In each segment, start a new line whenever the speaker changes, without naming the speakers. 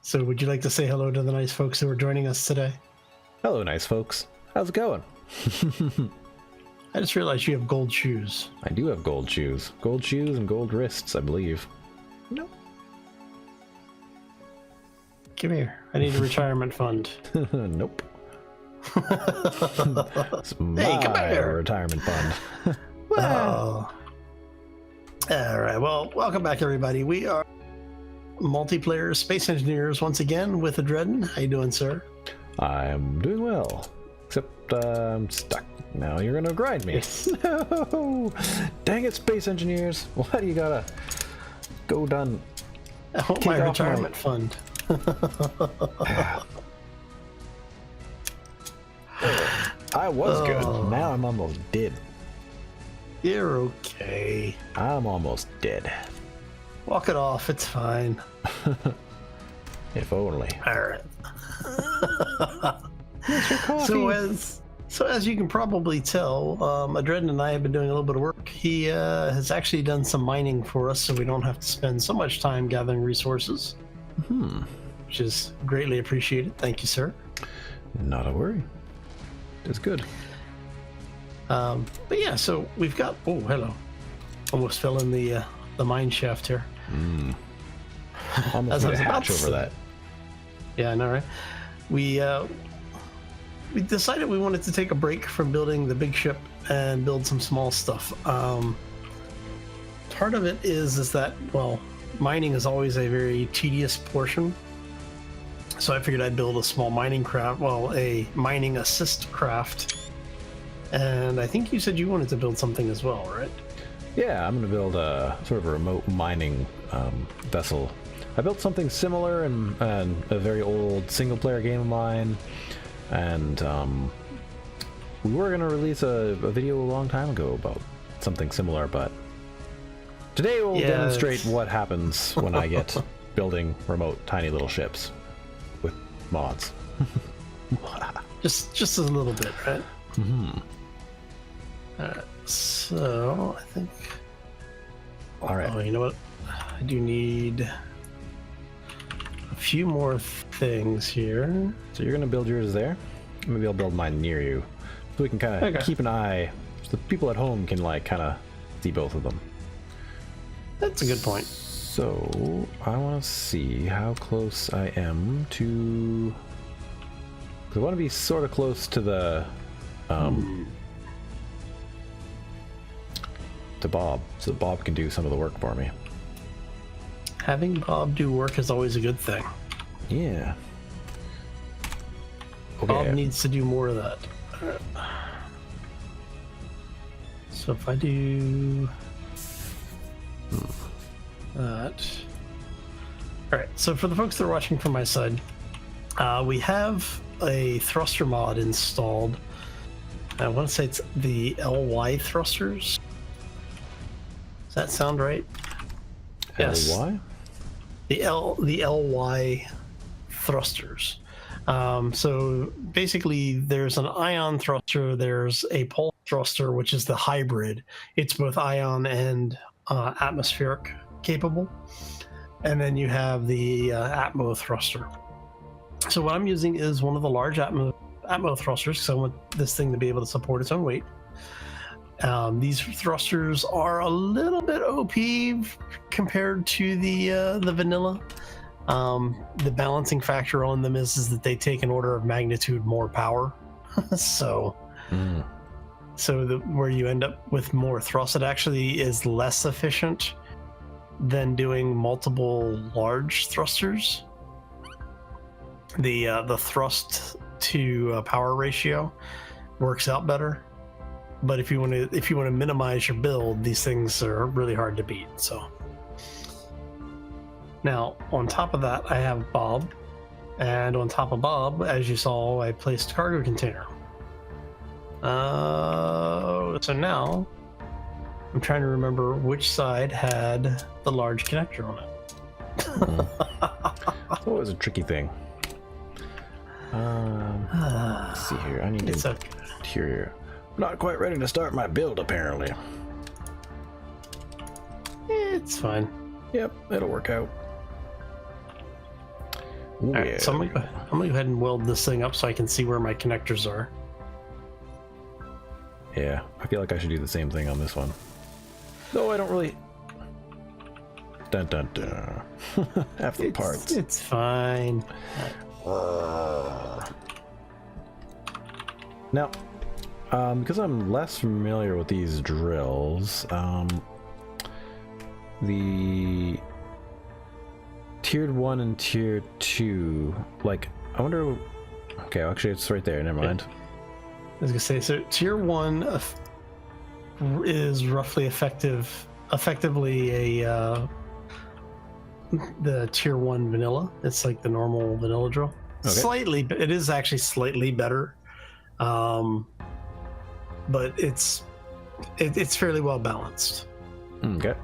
So would you like to say hello to the nice folks who are joining us today?
Hello, nice folks. How's it going?
I just realized you have gold shoes.
I do have gold shoes. Gold shoes and gold wrists, I believe.
No. Come here. I need a retirement fund.
Nope. It's my retirement fund.
Well. All right. Well, welcome back, everybody. We are multiplayer space engineers once again with Adredin. How you doing, sir?
I'm doing well. Except I'm stuck. Now you're gonna grind me. No! Dang it, space engineers. Why do you gotta go done?
I want my retirement fund.
I was good. Now I'm almost dead.
You're okay.
I'm almost dead.
Walk it off. It's fine.
If only.
All right.
Here's your coffee.
So as you can probably tell, Adredin and I have been doing a little bit of work. He has actually done some mining for us, so we don't have to spend so much time gathering resources, which is greatly appreciated. Thank you, sir.
Not a worry. It's good.
But yeah, so we've got. Oh, hello! Almost fell in the mine shaft here.
Almost a hatch over that.
Yeah, I know, right? We decided we wanted to take a break from building the big ship and build some small stuff. Part of it is that, well, mining is always a very tedious portion. So I figured I'd build a small mining craft, well, a mining assist craft. And I think you said you wanted to build something as well, right?
Yeah, I'm going to build a sort of a remote mining vessel. I built something similar in a very old single-player game of mine. And we were going to release a video a long time ago about something similar, but today we'll demonstrate what happens when I get building remote tiny little ships with mods.
just a little bit, right? Alright, so I think...
Alright.
Oh, you know what? I do need a few more things here.
So you're going to build yours there? Maybe I'll build mine near you. So we can kind of keep an eye, so the people at home can like kind of see both of them.
That's a good point.
So I want to see how close I am to... I want to be sort of close to the... to Bob, so that Bob can do some of the work for me.
Having Bob do work is always a good thing.
Yeah. Okay.
Bob needs to do more of that. So if I do that. Alright, so for the folks that are watching from my side, we have a thruster mod installed. I want to say it's the LY thrusters. Does that sound right? Yes.
LY?
The LY thrusters. So basically there's an ion thruster, there's a pulse thruster, which is the hybrid. It's both ion and atmospheric capable. And then you have the atmo thruster. So what I'm using is one of the large atmo thrusters, because I want this thing to be able to support its own weight. These thrusters are a little bit OP compared to the vanilla. The balancing factor on them is that they take an order of magnitude more power. so where you end up with more thrust, it actually is less efficient than doing multiple large thrusters. The thrust to power ratio works out better. But if you want to minimize your build, these things are really hard to beat. So now on top of that, I have Bob, and on top of Bob, as you saw, I placed a cargo container. So now I'm trying to remember which side had the large connector on it.
It's always a tricky thing. Let's see here. I need interior. Not quite ready to start my build, apparently.
It's fine.
Yep, it'll work out. Ooh,
All right,
yeah.
so I'm gonna go ahead and weld this thing up so I can see where my connectors are.
Yeah, I feel like I should do the same thing on this one. No, I don't really. Dun dun dun. Half the parts.
It's fine.
Now, because I'm less familiar with these drills, the tiered 1 and tier 2, like, I wonder. Okay, actually, it's right there. Never mind.
I was gonna say, so tier 1 is roughly effectively a the tier 1 vanilla. It's like the normal vanilla drill.
Okay.
Slightly, it is actually slightly better, but it's fairly well balanced.
Okay.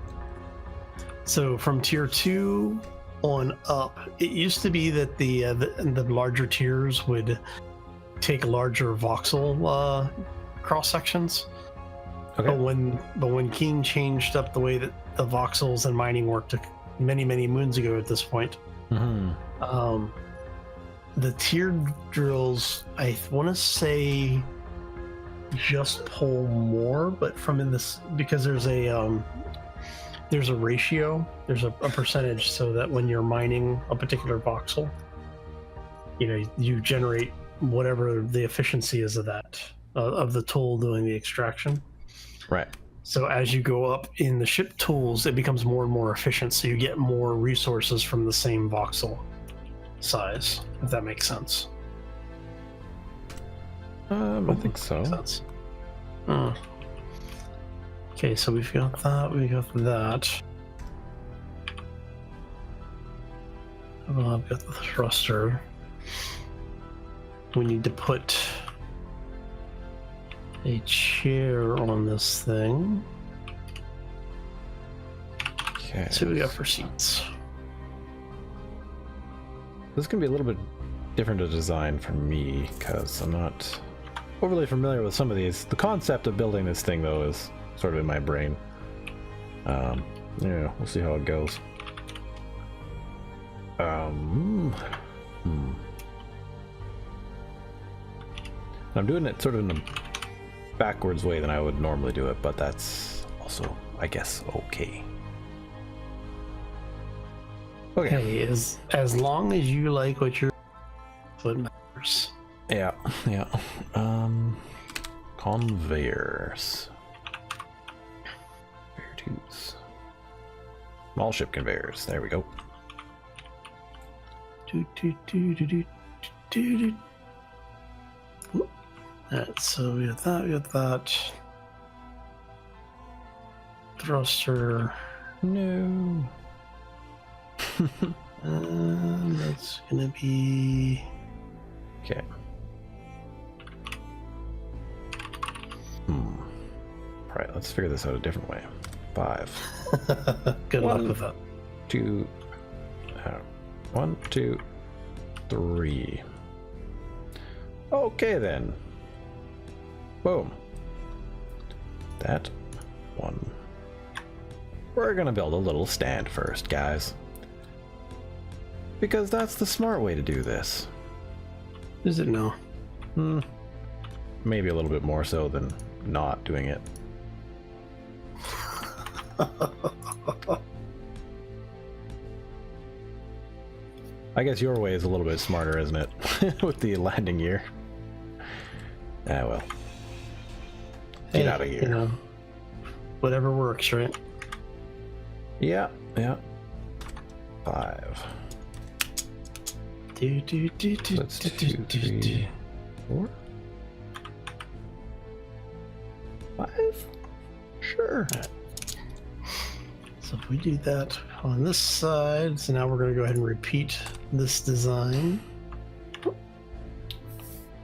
So from tier 2 on up, it used to be that the larger tiers would take larger voxel cross sections.
Okay.
But when Keen changed up the way that the voxels and mining worked many moons ago at this point, the tiered drills, I want to say, just pull more, but from in this, because there's a ratio, there's a percentage, so that when you're mining a particular voxel, you generate whatever the efficiency is of that of the tool doing the extraction.
Right.
So as you go up in the ship tools, it becomes more and more efficient, so you get more resources from the same voxel size, if that makes sense.
I think so.
Sense. Okay, so we've got that, we got that. Well, I've got the thruster. We need to put a chair on this thing.
Okay.
Let's see what we got for seats.
This can be a little bit different a design for me because I'm not overly familiar with some of these. The concept of building this thing, though, is sort of in my brain. Yeah, we'll see how it goes. I'm doing it sort of in a backwards way than I would normally do it, but that's also, I guess, okay. Okay.
Hey, as long as you like what you're, what matters.
Yeah. Conveyors. Conveyor tubes. Small ship conveyors. There we go.
Alright, so we got that. Thruster.
No.
That's gonna be...
Okay. Alright, let's figure this out a different way. 5.
Good luck with that.
2. 1, 2, 3. Okay then. Boom. That one. We're gonna build a little stand first, guys. Because that's the smart way to do this.
Is it no?
Maybe a little bit more so than not doing it. I guess your way is a little bit smarter, isn't it? With the landing gear. Ah, well. Get out of here.
Whatever works, right?
Yeah. 5. Let's 2, 3, 4. 5? Sure.
Right. So if we do that on this side, so now we're going to go ahead and repeat this design.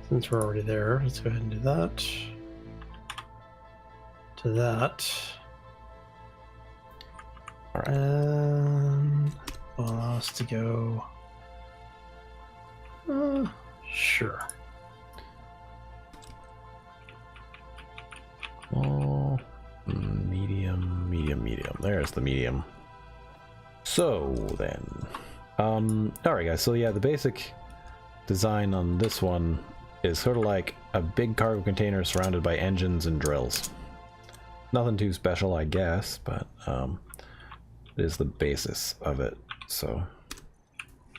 Since we're already there, let's go ahead and do that. To that.
All right.
And will allow us to go. Sure.
Small, medium. There's the medium. So then, Alright guys, so yeah, the basic design on this one is sort of like a big cargo container surrounded by engines and drills. Nothing too special, I guess, but it is the basis of it. So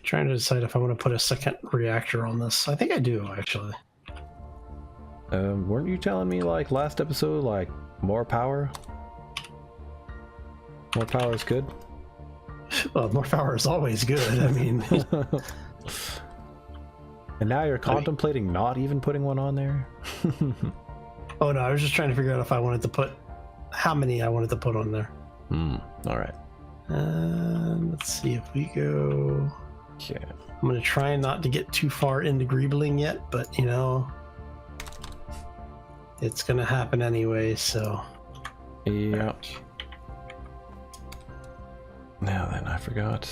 Trying to decide if I want to put a second reactor on this. I think I do, actually.
weren't you telling me like last episode, like more power? More power is good?
Well, more power is always good. I mean,
And now you're contemplating not even putting one on there?
oh no, I was just trying to figure out if I wanted to put how many I wanted to put on there.
All right.
Let's see if we go.
Okay.
I'm going to try not to get too far into greebling yet, but you know, it's going to happen anyway, so.
Yeah. Now then, I forgot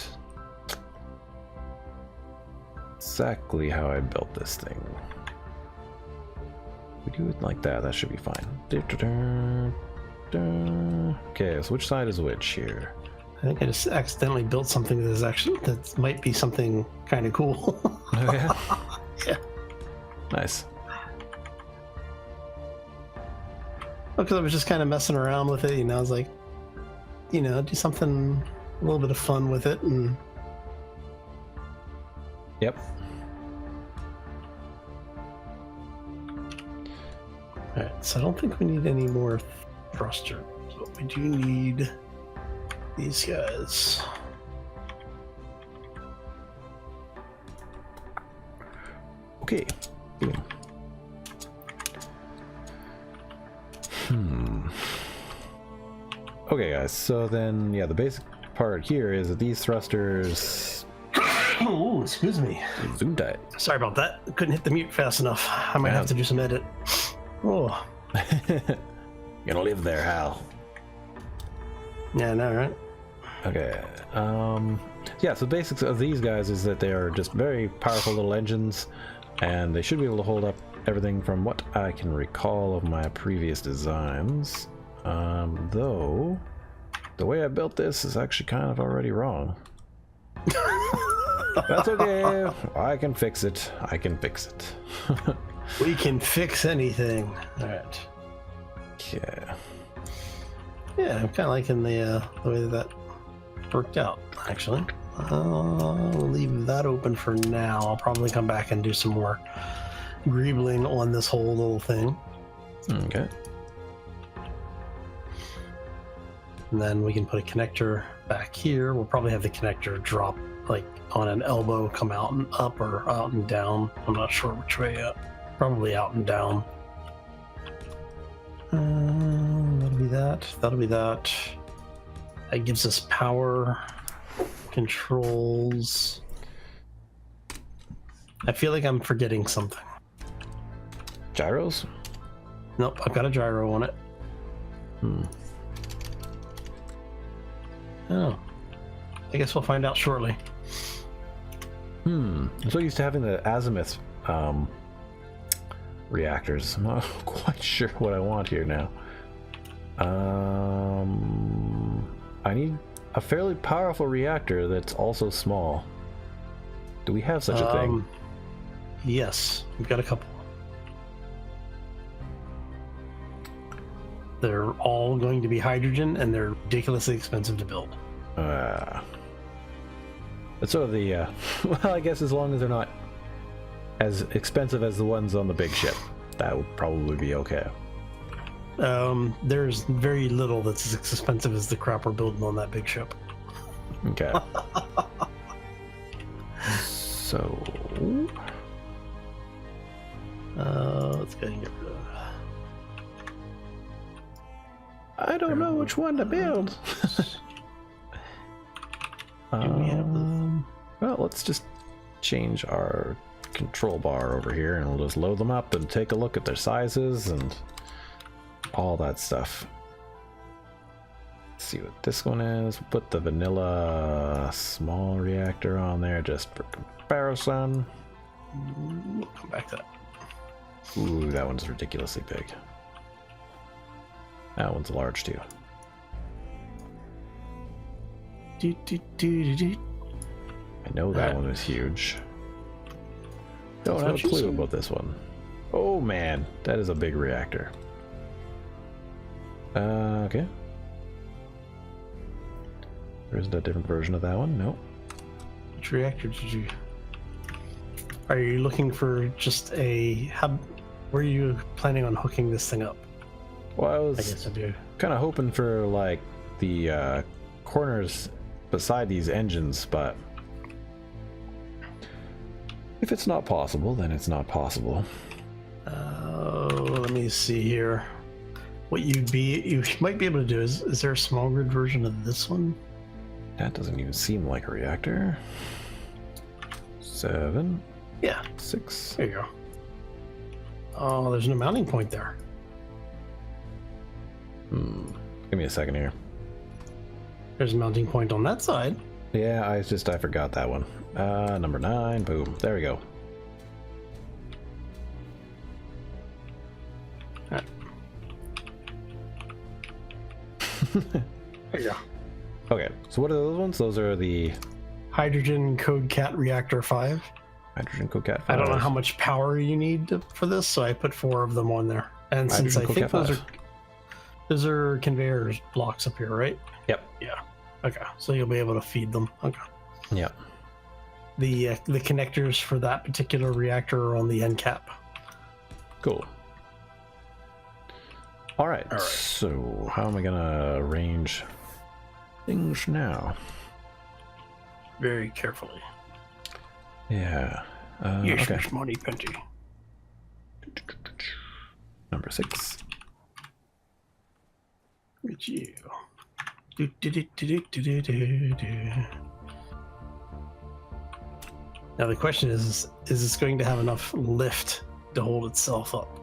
exactly how I built this thing. We do it like that, that should be fine. Okay, so which side is which here?
I think I just accidentally built something that is actually, that might be something kind of cool.
Oh yeah?
Yeah.
Nice.
Because I was just kind of messing around with it, you know, I was like, you know, do something, a little bit of fun with it, and
Yep.
alright, so I don't think we need any more thrusters, but we do need these guys.
Okay. Boom. Okay guys, so then yeah, the basic part here is that these thrusters
Oh, excuse me.
zoom tight.
Sorry about that. Couldn't hit the mute fast enough. I might have to do some edit. Oh.
You're gonna live there, Hal.
Yeah, I know, right?
Okay. Yeah, so the basics of these guys is that they are just very powerful little engines, and they should be able to hold up everything from what I can recall of my previous designs. Though the way I built this is actually kind of already wrong. That's okay. I can fix it. I can fix it.
We can fix anything. All right.
Okay.
Yeah, I'm kind of liking the way that worked out, actually. I'll leave that open for now. I'll probably come back and do some more greebling on this whole little thing.
Okay.
And then we can put a connector back here. We'll probably have the connector drop like on an elbow, come out and up or out and down. I'm not sure which way up. Probably out and down. That'll be that. That'll be that. That gives us power controls. I feel like I'm forgetting something.
Gyros?
Nope, I've got a gyro on it. Oh. I guess we'll find out shortly.
I'm so used to having the azimuth reactors. I'm not quite sure what I want here now. I need a fairly powerful reactor that's also small. Do we have such a thing?
Yes, we've got a couple. They're all going to be hydrogen, and they're ridiculously expensive to build.
It's sort of the, well, I guess as long as they're not as expensive as the ones on the big ship, that would probably be okay.
There's very little that's as expensive as the crap we're building on that big ship.
Okay. So...
let's go and get rid of...
I don't know which one to build. Well, let's just change our control bar over here and we'll just load them up and take a look at their sizes and all that stuff. Let's see what this one is. We'll put the vanilla small reactor on there just for comparison.
We'll come back to that.
Ooh, that one's ridiculously big. That one's large too. I know that one was huge. Don't have a clue about this one. Oh man, that is a big reactor. Okay. There isn't a different version of that one? No.
Which reactor did you... Are you looking for just a... Where are you planning on hooking this thing up?
Well, I was kind of hoping for like the corners beside these engines, but if it's not possible, then it's not possible.
Let me see here. What you might be able to do is there a small grid version of this one?
That doesn't even seem like a reactor. 7.
Yeah.
6.
There you go. Oh, there's no mounting point there.
Give me a second here.
There's a mounting point on that side.
Yeah, I forgot that one. Number 9. Boom. There we go.
Right. There you go.
Okay, so what are those ones? Those are the
Hydrogen Code Cat Reactor 5.
Hydrogen Cocat 5.
I don't know how much power you need for this, so I put 4 of them on there. And since I think those are conveyors blocks up here, right?
Yep.
Yeah. Okay, so you'll be able to feed them. Okay.
Yep.
The connectors for that particular reactor are on the end cap.
Cool. All right. So how am I gonna arrange things now?
Very carefully.
Yeah.
Yes,
okay.
Miss Money Penty.
Number 6.
It's you. Now the question is this going to have enough lift to hold itself up?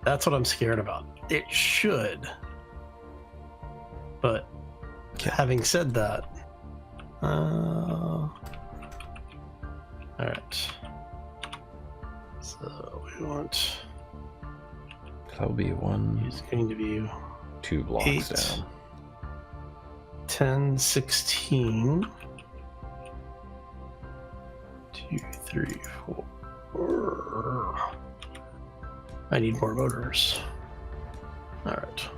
That's what I'm scared about. It should. But having said that, all right. So we want.
That will be 1.
It's going to be
2 blocks
8,
down.
10, 16. 2, 3, 4. I need more motors. All right.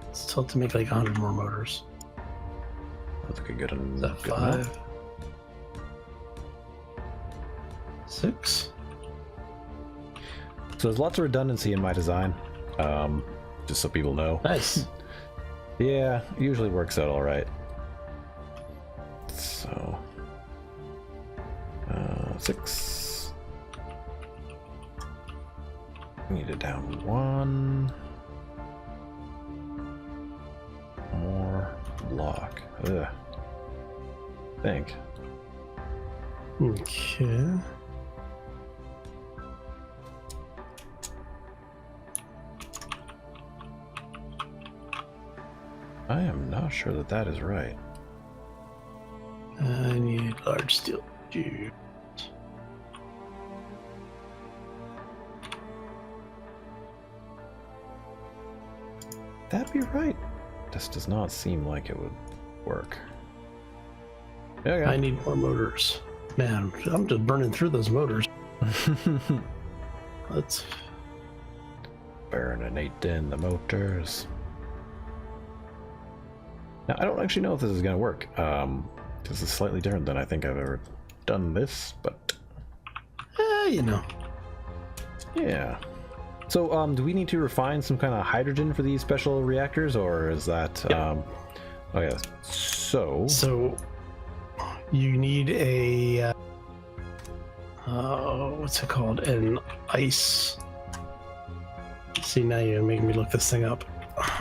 Let's tell it to make like 100 more motors.
That's a good
Is that
good
5?
enough.
6?
So there's lots of redundancy in my design, just so people know.
Nice.
Yeah, it usually works out all right. So, 6. Need it down 1. More block. Ugh. Think.
Okay.
I am not sure that that is right.
I need large steel tube.
That'd be right. This does not seem like it would work. Okay.
I need more motors. Man, I'm just burning through those motors. Let's
Burninate in the motors. Now, I don't actually know if this is going to work. This is slightly different than I think I've ever done this, but...
you know.
Yeah. So, do we need to refine some kind of hydrogen for these special reactors, or is that...
Yep.
Oh, yeah. So,
you need a... what's it called? An ice... See, now you're making me look this thing up.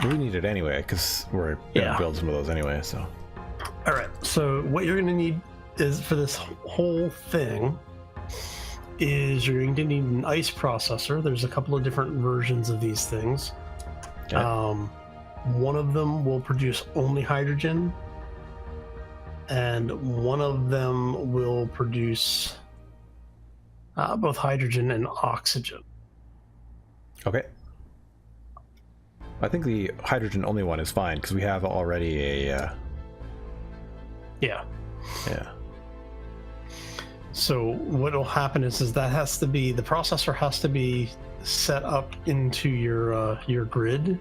we need it anyway, because we're going to build some of those anyway, so...
All right, so what you're going to need is, for this whole thing, is you're going to need an ice processor. There's a couple of different versions of these things.
Okay.
One of them will produce only hydrogen, and one of them will produce both hydrogen and oxygen.
Okay. I think the hydrogen only one is fine because we have already a.
Yeah.
Yeah.
So what will happen is that has to be, the processor has to be set up into your grid.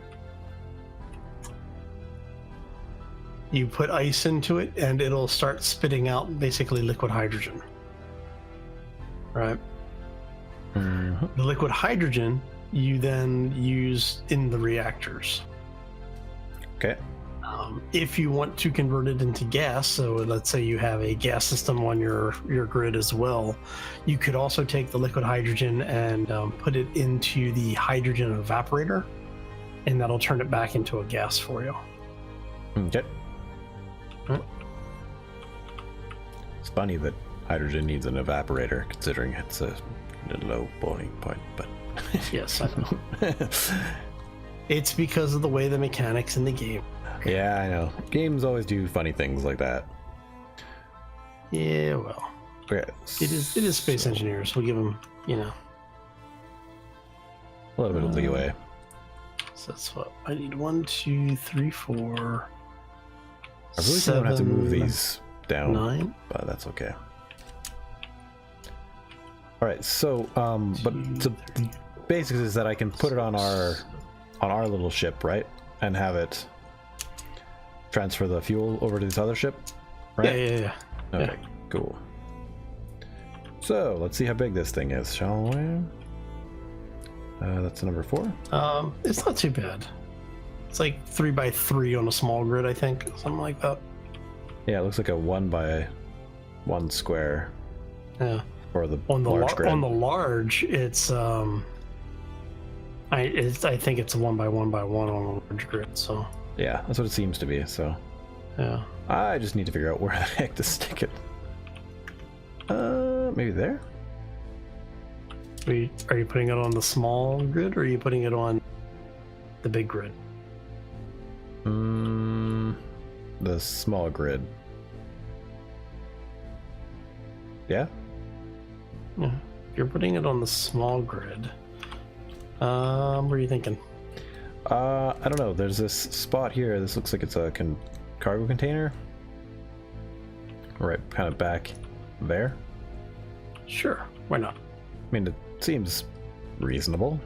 You put ice into it, and it'll start spitting out basically liquid hydrogen. Right?
Mm-hmm.
The liquid hydrogen you then use in the reactors.
Okay.
If you want to convert it into gas, so let's say you have a gas system on your grid as well, you could also take the liquid hydrogen and put it into the hydrogen evaporator, and that'll turn it back into a gas for you.
Okay.
Right.
It's funny that hydrogen needs an evaporator, considering it's a low boiling point, but
Yes, I know. It's because of the way the mechanics in the game.
yeah, I know. Games always do funny things like that.
Yeah, well,
Okay,
it is space
so
engineers. We'll give them,
a little bit of leeway.
So that's what I need. 1, 2, 3, 4.
I really don't have to move
7,
these down,
9.
but that's okay. All right, so but the basics is that I can put it on our little ship, right, and have it transfer the fuel over to this other ship, right?
Yeah.
Okay, cool. So let's see how big this thing is, shall we? That's number 4.
It's not too bad. It's like 3 by 3 on a small grid, I think, something like that.
Yeah, it looks like a 1 by 1 square.
Yeah.
Or the
On the
large grid.
on the large, it's I think it's a 1 by 1 by 1 on a large grid. So
Yeah, that's what it seems to be. So
yeah.
I just need to figure out where the heck to stick it. Maybe there.
Are you putting it on the small grid, or are you putting it on the big grid?
The small grid. Yeah.
Yeah. If you're putting it on the small grid, what are you thinking?
I don't know. There's this spot here. This looks like it's a cargo container. Right, kind of back there.
Sure, why not?
I mean, it seems reasonable.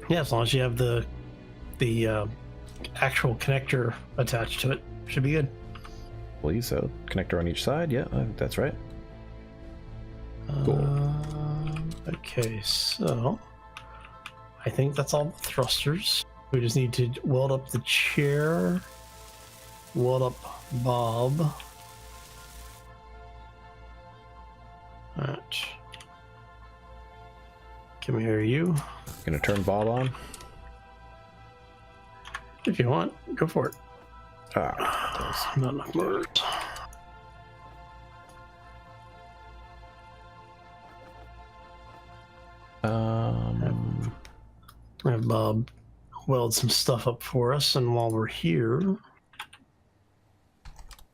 Yeah, as long as you have the actual connector attached to it, should be good.
Please, so connector on each side. Yeah, I think that's right. Cool.
Okay, so I think that's all the thrusters. We just need to weld up the chair, weld up Bob. Alright. Come here, you.
Gonna turn Bob on.
If you want, go for it.
Ah,
Not enough motors. Have Bob weld some stuff up for us, and while we're here,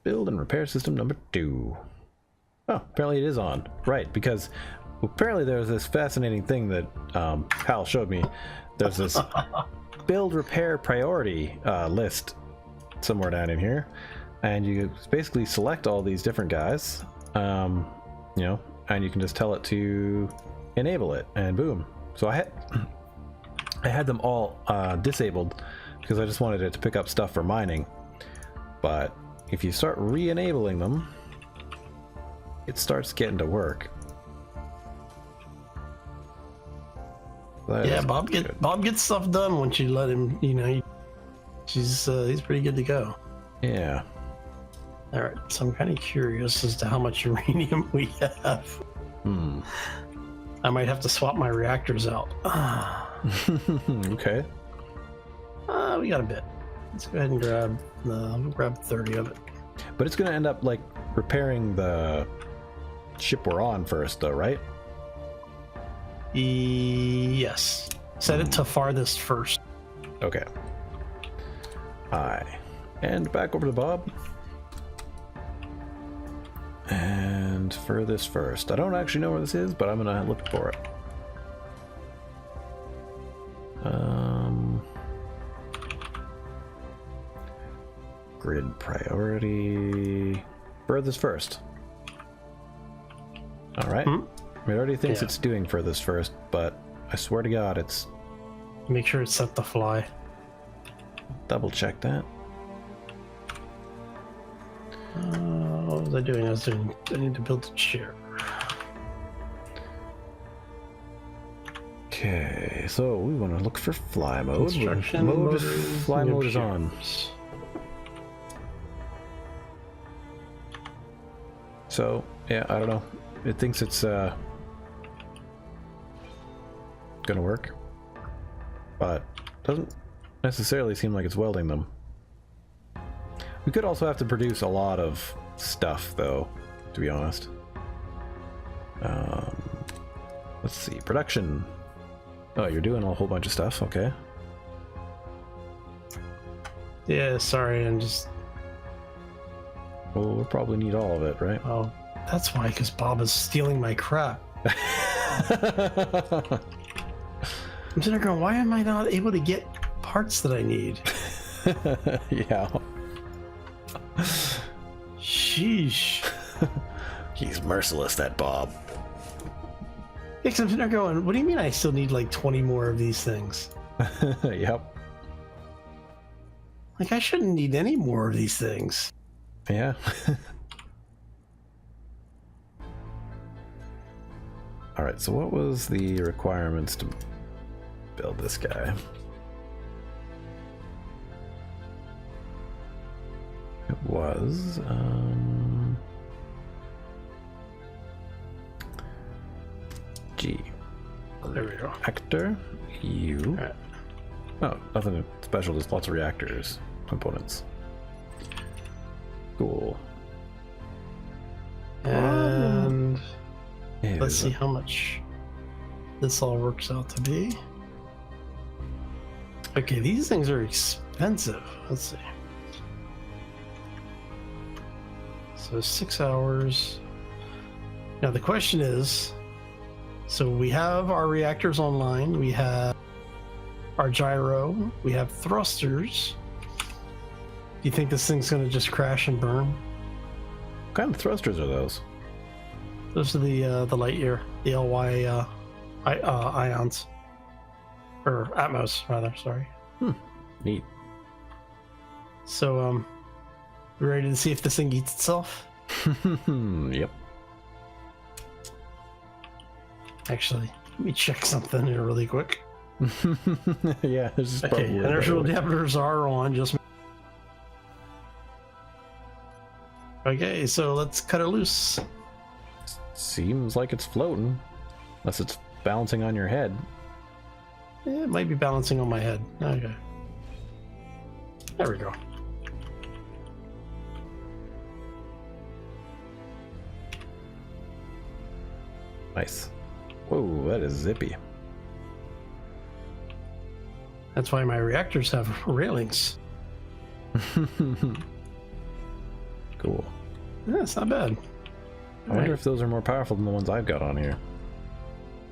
build and repair system number 2. Oh, apparently it is on. Right, because apparently there's this fascinating thing that Hal showed me. There's this build repair priority list somewhere down in here, and you basically select all these different guys, and you can just tell it to enable it, and boom. So I had them all disabled because I just wanted it to pick up stuff for mining, but if you start re-enabling them, it starts getting to work.
yeah, Bob gets stuff done once you let him. He's pretty good to go.
Yeah.
All right, so I'm kind of curious as to how much uranium we have. I might have to swap my reactors out.
Okay.
We got a bit. Let's go ahead and grab 30 of it.
But it's going to end up like repairing the ship we're on first, though, right?
Yes. Set it to farthest first.
Okay. And back over to Bob. And furthest first. I don't actually know where this is, but I'm gonna look for it. grid priority. Furthest first. Alright. It already thinks it's doing furthest first, but I swear to God it's...
Make sure it's set to fly.
Double check that.
What was I doing? I need to build a chair.
Okay, so we want to look for fly mode.
Construction
Fly mode is on. So, yeah, I don't know. It thinks it's gonna work, but doesn't necessarily seem like it's welding them. We could also have to produce a lot of stuff, though, to be honest. Let's see, production. Oh, you're doing a whole bunch of stuff, okay.
Yeah, sorry, I'm just...
Well, we'll probably need all of it, right?
Oh, that's why, because Bob is stealing my crap. I'm sitting there going, why am I not able to get parts that I need?
Yeah.
Sheesh.
He's merciless, that Bob.
Yeah, because I'm sitting there going, what do you mean I still need like 20 more of these things?
Yep.
Like, I shouldn't need any more of these things.
Yeah. Alright, so what was the requirements to build this guy? It was, G.
There we go.
Actor, U.
Right.
Oh, nothing special, just lots of reactors components. Cool.
And let's see how much this all works out to be. Okay, these things are expensive. Let's see. So 6 hours. Now the question is, so we have our reactors online, we have our gyro, we have thrusters. Do you think this thing's going to just crash and burn?
What kind of thrusters are those?
Those are the light year, the LY ions, or Atmos rather. Sorry.
Neat.
So we ready to see if this thing eats itself?
Yep.
Actually, let me check something here really quick.
Yeah. This is
Okay, inertial dampers are on. Just okay. So let's cut it loose.
Seems like it's floating, unless it's balancing on your head.
Yeah, it might be balancing on my head. Okay. There we go.
Nice. Whoa, that is zippy.
That's why my reactors have railings.
Cool.
Yeah, it's not bad.
I wonder if those are more powerful than the ones I've got on here.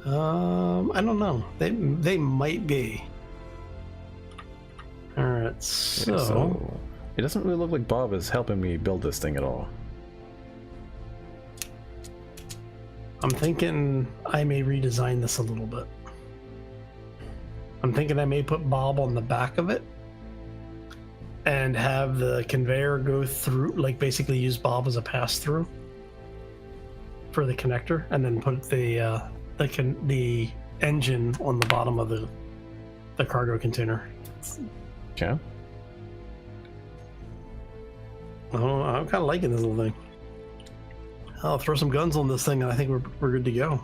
I don't know. They might be. All right,
So it doesn't really look like Bob is helping me build this thing at all.
I'm thinking I may redesign this a little bit. I'm thinking I may put Bob on the back of it and have the conveyor go through, like basically use Bob as a pass-through for the connector, and then put the engine on the bottom of the cargo container.
Yeah.
Oh, I'm kind of liking this little thing. I'll throw some guns on this thing and I think we're good to go.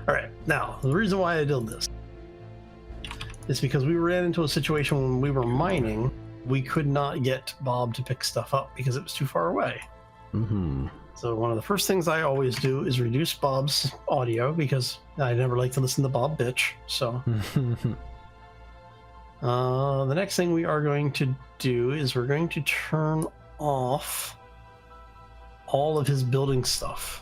All right, now the reason why I did this is because we ran into a situation when we were mining, we could not get Bob to pick stuff up because it was too far away. So one of the first things I always do is reduce Bob's audio because I never like to listen to Bob bitch. So the next thing we are going to do is we're going to turn off all of his building stuff,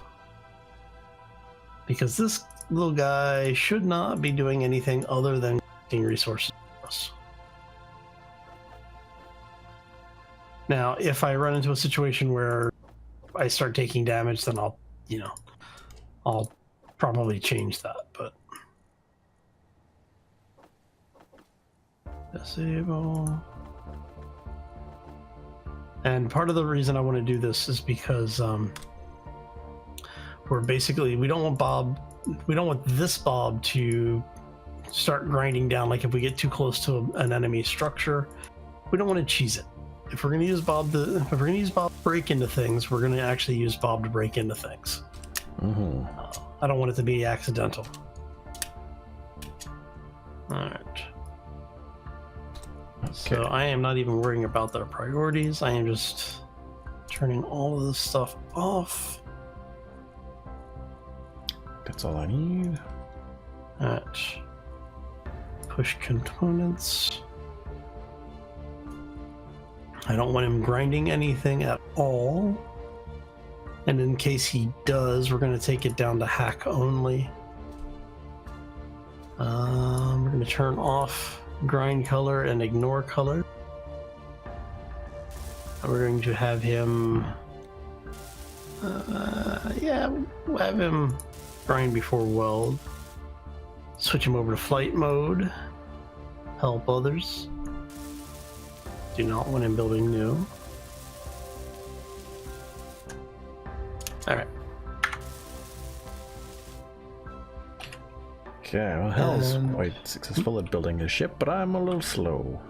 because this little guy should not be doing anything other than collecting resources for us. Now, if I run into a situation where I start taking damage, then I'll probably change that, but disable. And part of the reason I want to do this is because we don't want this Bob to start grinding down. Like if we get too close to an enemy structure, we don't want to cheese it. If we're going to use Bob to break into things, we're going to actually use Bob to break into things.
Mm-hmm.
I don't want it to be accidental. All right. Okay. So I am not even worrying about their priorities. I am just turning all of this stuff off.
That's all I need.
All right. Push components. I don't want him grinding anything at all. And in case he does, we're going to take it down to hack only. We're going to turn off grind color and ignore color. And we're going to have him... we'll have him grind before weld. Switch him over to flight mode. Help others. Do not want him building new. Alright.
Okay, well, Hal's quite successful at building his ship, but I'm a little slow.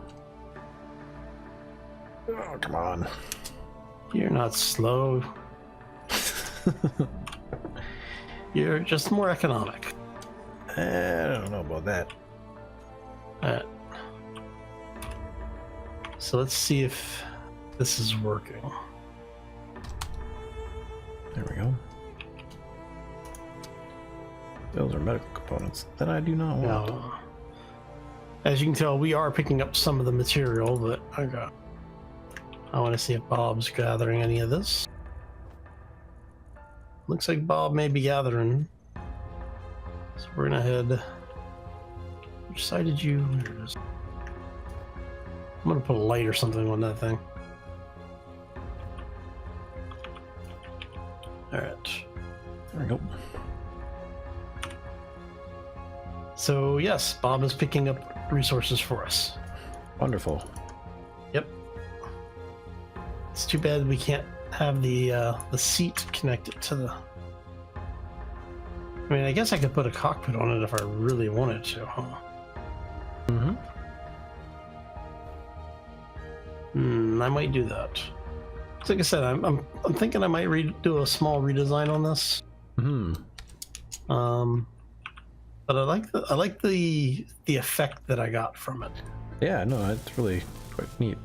Oh, come on.
You're not slow. You're just more economic.
I don't know about that.
Alright. So let's see if this is working.
There we go. Those are medical components that I do not want.
Now, as you can tell, we are picking up some of the material, but I want to see if Bob's gathering any of this. Looks like Bob may be gathering. So we're gonna head. Which side did you? Here it is. I'm gonna put a light or something on that thing. Alright.
There we go.
So yes, Bob is picking up resources for us.
Wonderful.
Yep. It's too bad we can't have the seat connected to the... I mean, I guess I could put a cockpit on it if I really wanted to, huh?
Mm-hmm.
I might do that. Like I said, I'm thinking I might do a small redesign on this.
Hmm.
But I like the effect that I got from it.
Yeah, no, it's really quite neat.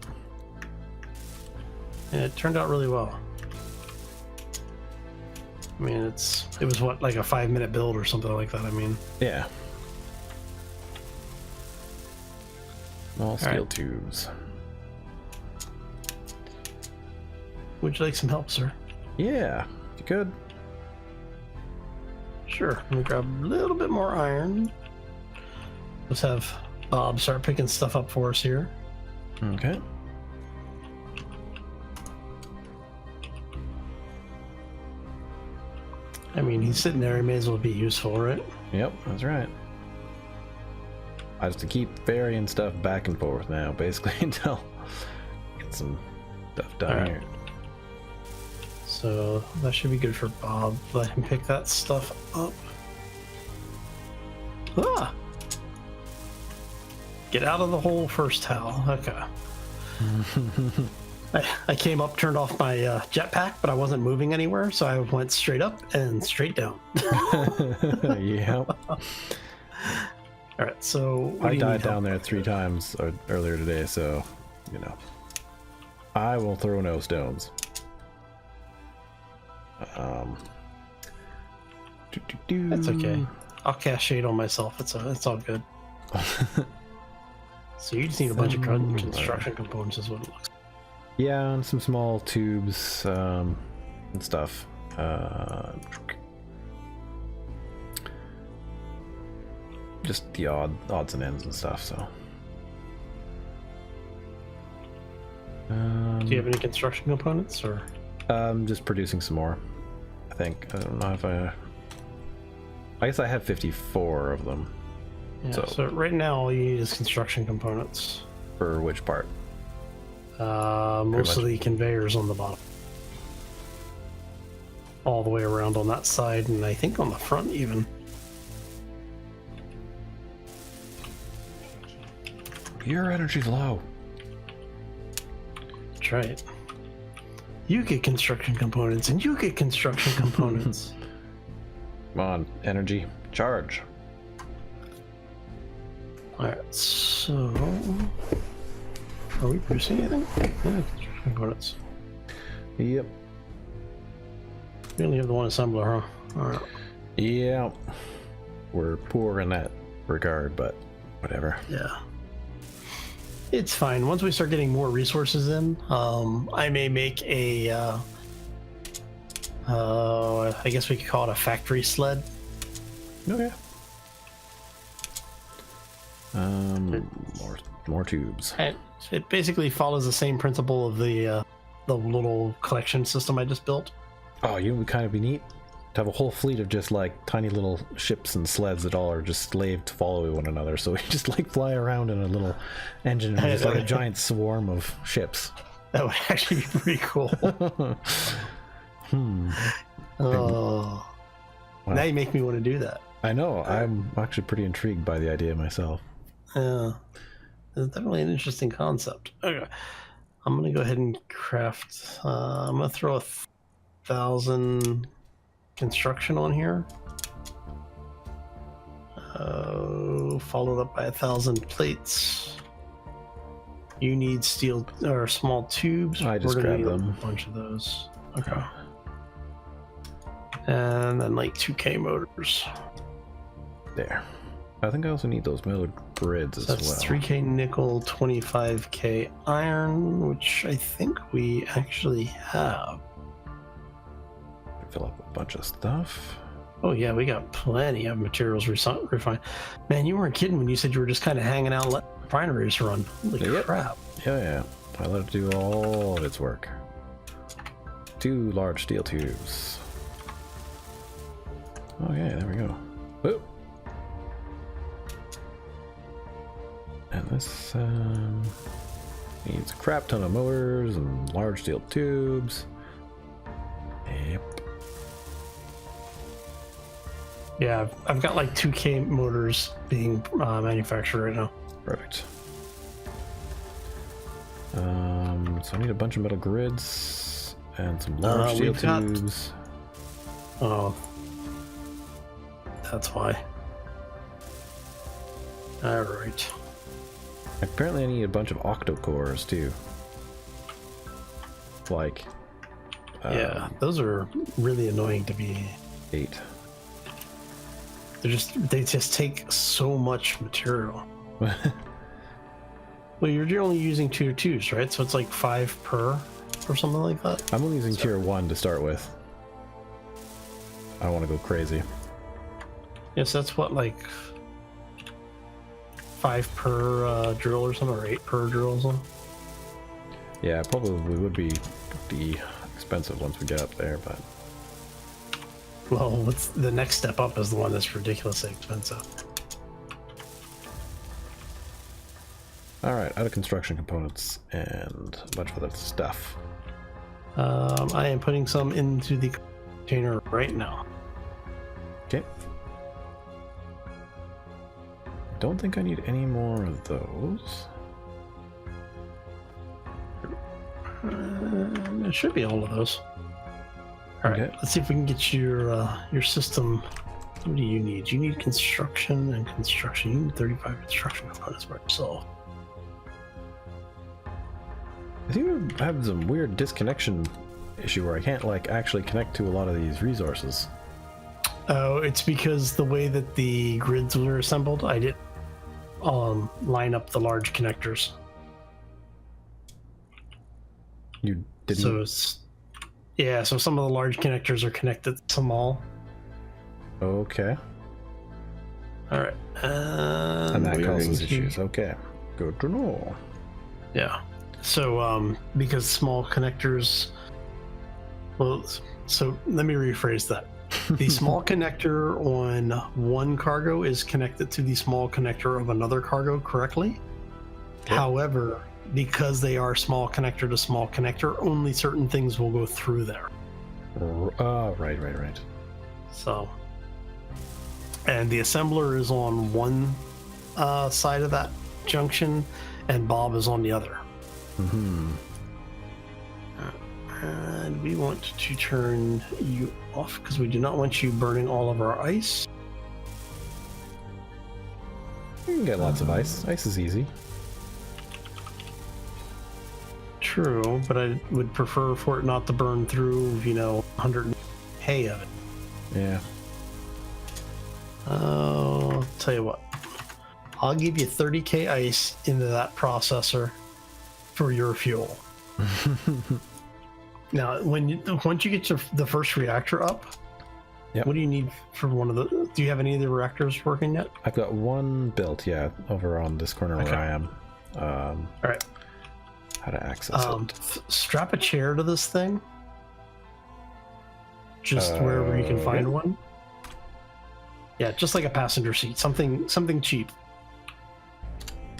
And it turned out really well. I mean, it was what, like a 5-minute build or something like that. I mean,
yeah. Small steel
right.
tubes.
Would you like some help, sir?
Yeah, if you could.
Sure. Let me grab a little bit more iron. Let's have Bob start picking stuff up for us here.
Okay.
I mean, he's sitting there. He may as well be useful, right?
Yep, that's right. I have to keep varying stuff back and forth now, basically, until I get some stuff done here.
So that should be good for Bob. Let him pick that stuff up. Ah! Get out of the hole first, Hal. Okay. I came up, turned off my jetpack, but I wasn't moving anywhere, so I went straight up and straight down.
Yep.
All right, so
I died down there 3 times earlier today, so, you know. I will throw no stones.
That's okay. I'll cast shade on myself. It's all good. So you just need a bunch of construction components, is what it looks like.
Yeah, and some small tubes and stuff. Just the odds and ends and stuff. So.
Do you have any construction components, or?
Just producing some more. I think. I don't know if I guess I have 54 of them.
Yeah, so right now all you need is construction components.
For which part?
Most of the conveyors on the bottom. All the way around on that side, and I think on the front even.
Your energy's low.
That's right. You get construction components, and you get construction components.
Come on, energy, charge.
Alright, so... Are we producing anything? Yeah, construction components.
Yep.
We only have the one assembler, huh? Alright.
Yeah. We're poor in that regard, but whatever.
Yeah. It's fine. Once we start getting more resources in, I may make a, I guess we could call it a factory sled.
Okay. More tubes.
And it basically follows the same principle of the little collection system I just built.
Oh, you would kind of be neat to have a whole fleet of just like tiny little ships and sleds that all are just slaved to follow one another. So we just like fly around in a little engine and just like a giant swarm of ships.
That would actually be pretty cool. Oh,
Wow.
Now you make me want to do that.
I know. I'm actually pretty intrigued by the idea myself.
Yeah, it's definitely an interesting concept. Okay, I'm gonna go ahead and craft. I'm gonna throw 1,000 construction on here. Followed up by 1,000 plates. You need steel or small tubes.
I just grabbed them.
A bunch of those. Okay. And then like 2K motors.
There. I think I also need those metal grids as
That's
well.
3K nickel, 25K iron, which I think we actually have.
Fill up a bunch of stuff.
Oh yeah, we got plenty of materials refined. Man, you weren't kidding when you said you were just kind of hanging out and letting refineries run. Holy
Yep.
crap.
Yeah. I let it do all of its work. 2 large steel tubes. Okay, there we go. Whoop. And this needs a crap ton of motors and large steel tubes. Yep.
Yeah, I've got like 2K motors being manufactured right now.
Perfect. So I need a bunch of metal grids and some large steel tubes.
Oh, that's why. All right.
Apparently I need a bunch of octocores too. Like
Yeah, those are really annoying to be.
8.
They just take so much material. Well, you're only using tier 2s, right? So it's like 5 per or something like that.
I'm only using tier 1 to start with. I don't want to go crazy.
Yes, that's what, like 5 per drill or something, or 8 per drill or something.
Yeah, it probably would be pretty expensive once we get up there, but
Well, what's the next step up is the one that's ridiculously expensive.
alright, out of construction components and a bunch of other stuff.
I am putting some into the container right now.
Okay. Don't think I need any more of those.
It should be all of those. All right,
Okay.
let's see if we can get your system. What do you need? You need construction and construction. You need 35 construction components by yourself.
I seem to have some weird disconnection issue where I can't like actually connect to a lot of these resources.
Oh, it's because the way that the grids were assembled, I didn't line up the large connectors.
You didn't.
So yeah, so some of the large connectors are connected to small.
Okay.
All right,
And that
we are
causes
going to-
issues. Okay. Good to know.
Yeah. So because small connectors, well, so let me rephrase that. The small connector on one cargo is connected to the small connector of another cargo correctly.
Okay.
However, because they are small connector to small connector, only certain things will go through there.
Right.
So, and the assembler is on one side of that junction, and Bob is on the other.
Mm-hmm.
And we want to turn you off because we do not want you burning all of our ice.
You can get lots of ice. Ice is easy.
True, but I would prefer for it not to burn through, 100 hay of it.
Yeah.
I'll tell you what. I'll give you 30k ice into that processor for your fuel. Now, once you get to the first reactor up,
yep.
What do you need for one of the? Do you have any of the reactors working yet?
I've got one built, yeah, over on this corner where I am.
All right.
How to access it?
Strap a chair to this thing. Just wherever you can find one. Yeah, just like a passenger seat, something cheap.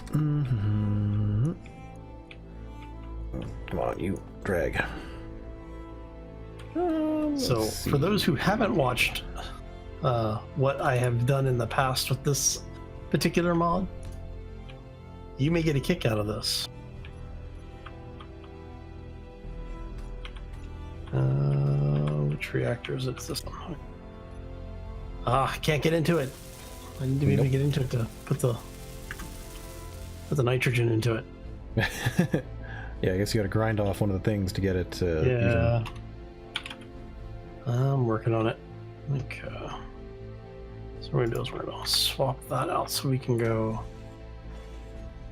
Mm-hmm. Come on, you drag.
So, for those who haven't watched what I have done in the past with this particular mod, you may get a kick out of this. Which reactor is it? It's this one. I can't get into it. I need to be able to get into it to put the nitrogen into it.
Yeah, I guess you got to grind off one of the things to get it to.
Yeah. I'm working on it. Okay. So what we're gonna do is we're gonna swap that out so we can go.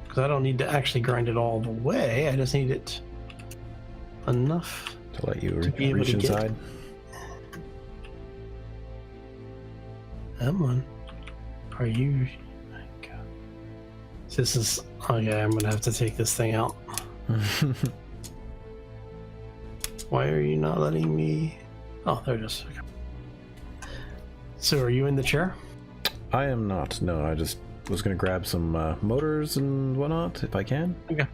Because I don't need to actually grind it all the way. I just need it enough
to let you
be
reach inside.
Come on. Are you? Okay. So this is okay. I'm gonna have to take this thing out. Why are you not letting me? Oh, there it is. Okay. So, are you in the chair?
I am not. No, I just was gonna grab some motors and whatnot if I can.
Okay.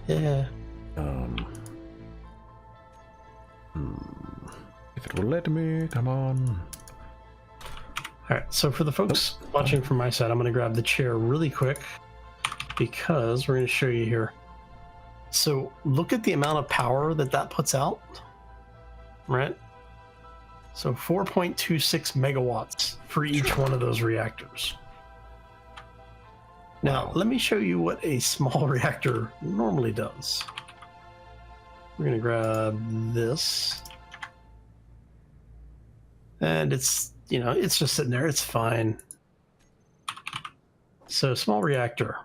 Yeah.
If it will let me, come on.
All right. So, for the folks watching from my side, I'm going to grab the chair really quick because we're going to show you here. So, look at the amount of power that puts out. Right. So 4.26 megawatts for each one of those reactors. Now, let me show you what a small reactor normally does. We're going to grab this. And it's, it's just sitting there. It's fine. So small reactor,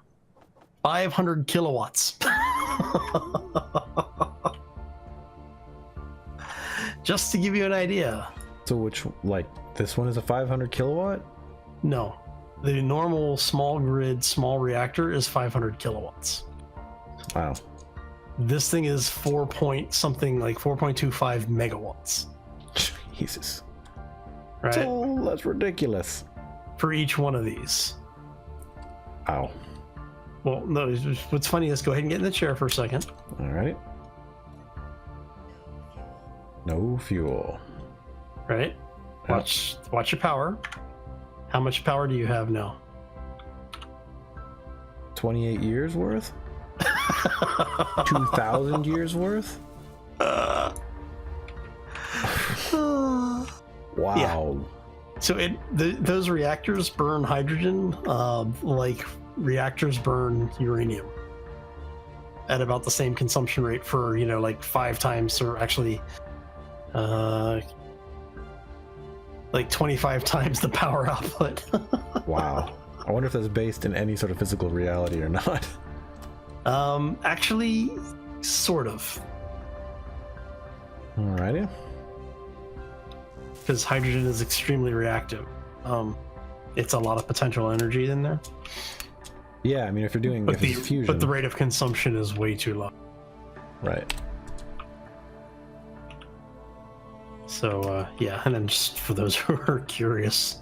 500 kilowatts. Just to give you an idea.
So which, this one is a 500 kilowatt?
No. The normal small grid, small reactor is 500 kilowatts.
Wow.
This thing is 4.25 megawatts.
Jesus.
Right?
That's ridiculous.
For each one of these.
Ow.
Well, no, what's funny is go ahead and get in the chair for a second.
All right. No fuel.
Right? Watch your power. How much power do you have now?
28 years worth? 2,000 years worth? Wow.
Yeah. So those reactors burn hydrogen like reactors burn uranium at about the same consumption rate for, 5 times, or actually 25 times the power output.
Wow. I wonder if that's based in any sort of physical reality or not.
Actually, sort of.
Alrighty.
Because hydrogen is extremely reactive. It's a lot of potential energy in there.
Yeah, I mean, if you're doing fusion.
But the rate of consumption is way too low.
Right.
So yeah, and then just for those who are curious,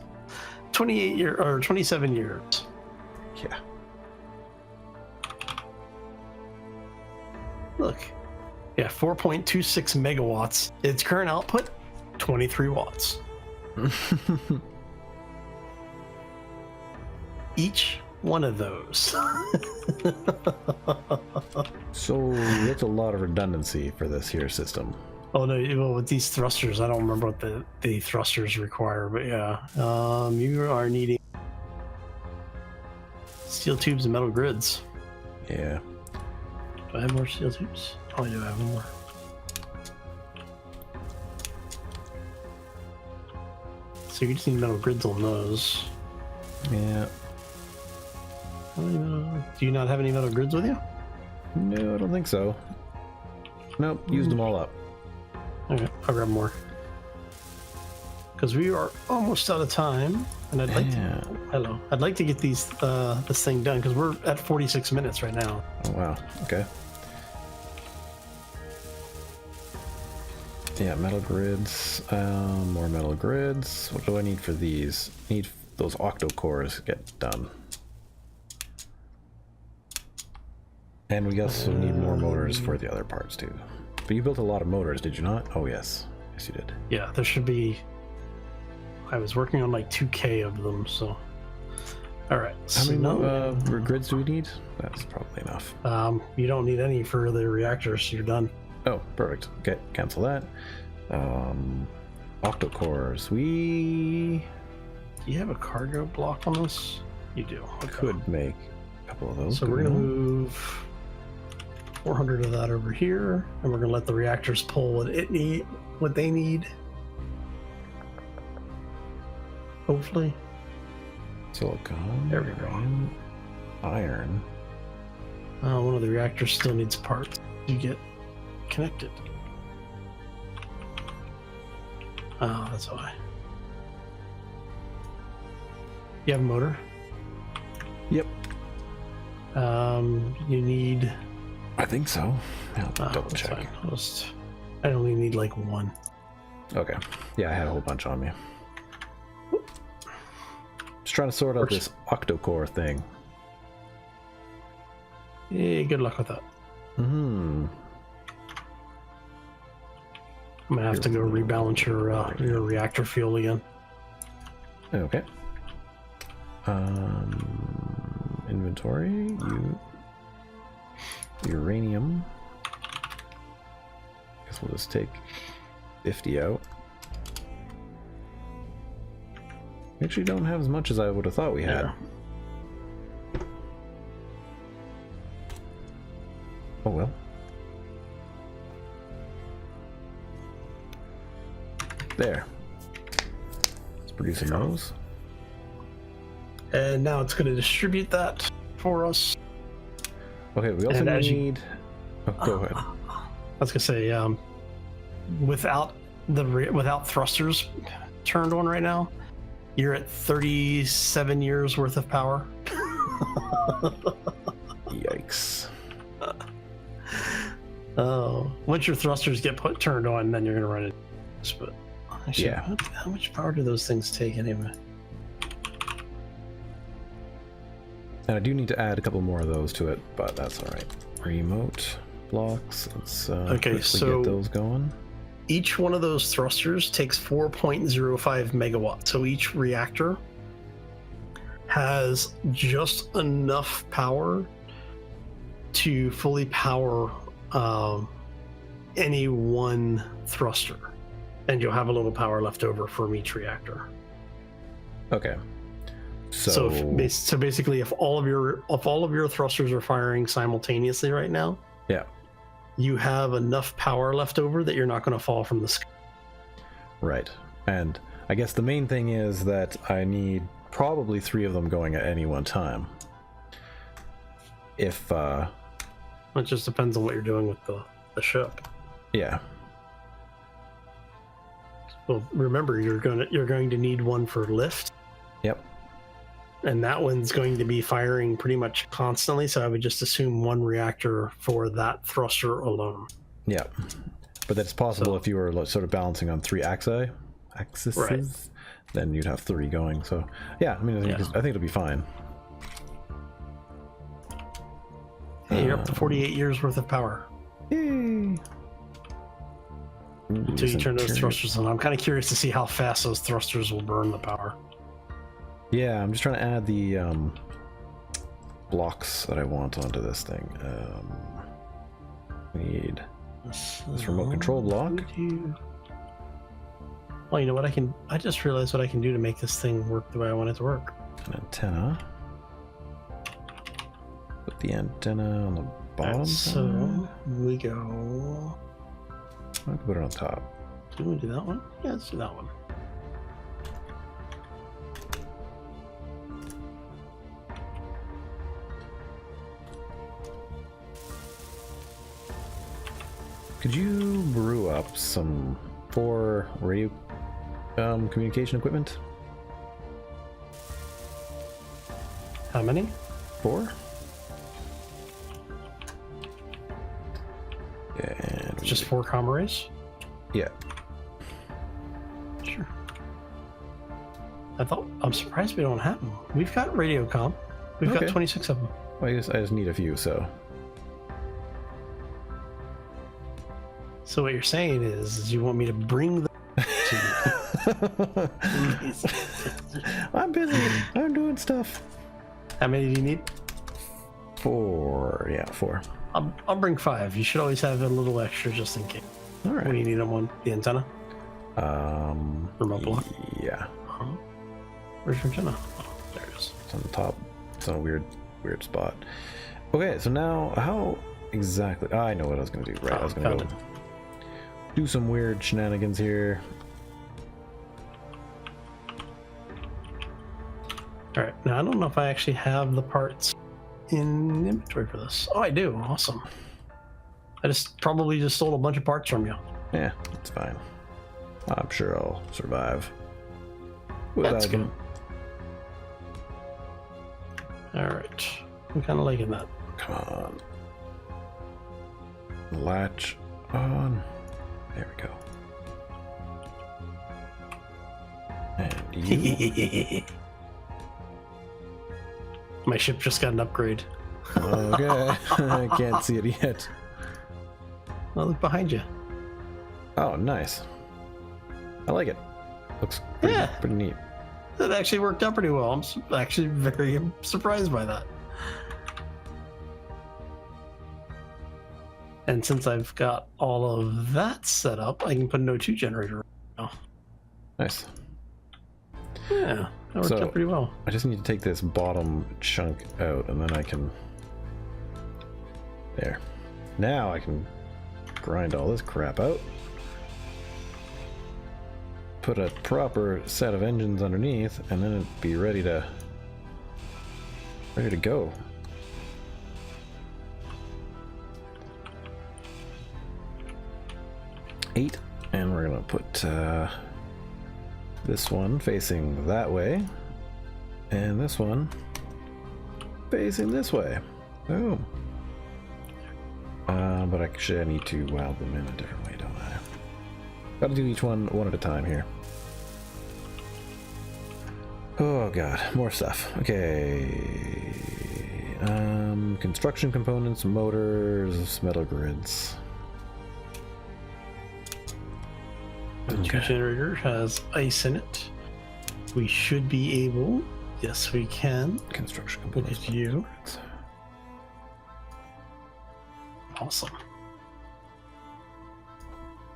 27 years.
Yeah.
Look, yeah, 4.26 megawatts. Its current output, 23 watts. Each one of those.
So that's a lot of redundancy for this here system.
Oh no! Well, with these thrusters, I don't remember what the thrusters require, but yeah, you are needing steel tubes and metal grids.
Yeah.
Do I have more steel tubes? Oh, I do have more. So you just need metal grids on those.
Yeah.
Do you not have any metal grids with you?
No, I don't think so. Nope, used them all up.
Okay, I'll grab more. Because we are almost out of time, and I'd like to. Hello, I'd like to get these this thing done because we're at 46 minutes right now.
Oh wow. Okay. Yeah, metal grids. More metal grids. What do I need for these? Need those octo cores to get done. And we also need more motors for the other parts too. But you built a lot of motors, did you not? Oh yes. Yes you did.
Yeah, there should be. I was working on like 2K of them, so. Alright.
How many grids do we need? That's probably enough.
You don't need any for the reactors, so you're done.
Oh, perfect. Okay, cancel that. Octo cores. Do
you have a cargo block on this? You do. Okay.
Could make a couple of those.
So we're gonna move 400 of that over here, and we're gonna let the reactors pull what they need. Hopefully.
Silicon.
There we go.
Iron.
One of the reactors still needs parts. You get connected. Oh, that's why. You have a motor?
Yep.
You need.
I think so. I'll double
that's
check.
fine. I only need like one.
Okay. Yeah, I had a whole bunch on me. Just trying to sort out this octo-core thing.
Yeah, good luck with that.
Mm-hmm.
I'm gonna have to go rebalance your reactor fuel again.
Okay. Inventory. Uranium. Guess we'll just take 50 out. We actually don't have as much as I would have thought we had.
Yeah.
Oh well. There. Let's produce some those.
And now it's going to distribute that for us.
Okay, we also need... Oh, go ahead.
I was going to say, without thrusters turned on right now, you're at 37 years worth of power.
Yikes.
Oh, once your thrusters get turned on, then you're going to run it. But actually,
yeah.
How much power do those things take anyway?
And I do need to add a couple more of those to it, but that's all right. Remote blocks. Let's quickly get those going.
Each one of those thrusters takes 4.05 megawatts. So each reactor has just enough power to fully power any one thruster, and you'll have a little power left over from each reactor.
Okay.
So basically, if all of your thrusters are firing simultaneously right now,
yeah,
you have enough power left over that you're not going to fall from the sky.
Right. And I guess the main thing is that I need probably 3 of them going at any one time. If
it just depends on what you're doing with the ship.
Yeah.
Well, remember, you're going to need one for lift.
Yep.
and that one's going to be firing pretty much constantly. So I would just assume one reactor for that thruster alone.
Yeah, but that's possible if you were sort of balancing on 3 axes,
Right.
then you'd have 3 going. So yeah, I mean, I think it'll be fine.
Hey, you're up to 48 years worth of power.
Yay!
Until you turn those thrusters on. I'm kind of curious to see how fast those thrusters will burn the power.
Yeah, I'm just trying to add the blocks that I want onto this thing. We need this remote control block.
Well, you know what I just realized what I can do to make this thing work the way I want it to work.
An antenna. Put the antenna on the bottom.
Right, so we go.
I can put it on top.
Do we do that one? Yeah, let's do that one.
Could you brew up some 4 radio communication equipment?
How many?
4? And
Just 4 comm arrays?
yeah.
Sure. I'm surprised we don't have them. We've got radio comm. We've got 26 of them.
Well, I just need a few, so.
So what you're saying is you want me to bring them to you.
I'm busy. I'm doing stuff.
How many do you need?
4. Yeah, 4.
I'll bring 5. You should always have a little extra just in case.
All
What do
right.
you need on one? The antenna? Remote block?
Yeah.
Where's your antenna? Oh, there it is.
It's on the top. It's on a weird spot. Okay, so now how exactly? I know what I was going to do. Right, I was going to go do some weird shenanigans here.
Alright, now I don't know if I actually have the parts in inventory for this. Oh, I do. Awesome. I probably just stole a bunch of parts from you.
Yeah, it's fine. I'm sure I'll survive.
That's
without
good.
them.
Alright. I'm kind of liking that.
Come on. Latch on. There we go. And you.
My ship just got an upgrade.
Okay. I can't see it yet.
Oh, look behind you.
Oh, nice. I like it. Looks pretty neat.
That actually worked out pretty well. I'm actually very surprised by that. And since I've got all of that set up, I can put an O2 generator right now.
Nice.
Yeah, that worked out pretty well.
I just need to take this bottom chunk out and then I can... There. Now I can grind all this crap out. Put a proper set of engines underneath and then it'd be ready to go. Eight, and we're gonna put this one facing that way and this one facing this way. Boom. But actually I need to weld them in a different way, don't I? Gotta do each one at a time here. Oh god, more stuff. Okay. Construction components, motors, metal grids.
The two generator has ice in it. We should be able. Yes, we can.
Construction
Look
components.
at you. Awesome.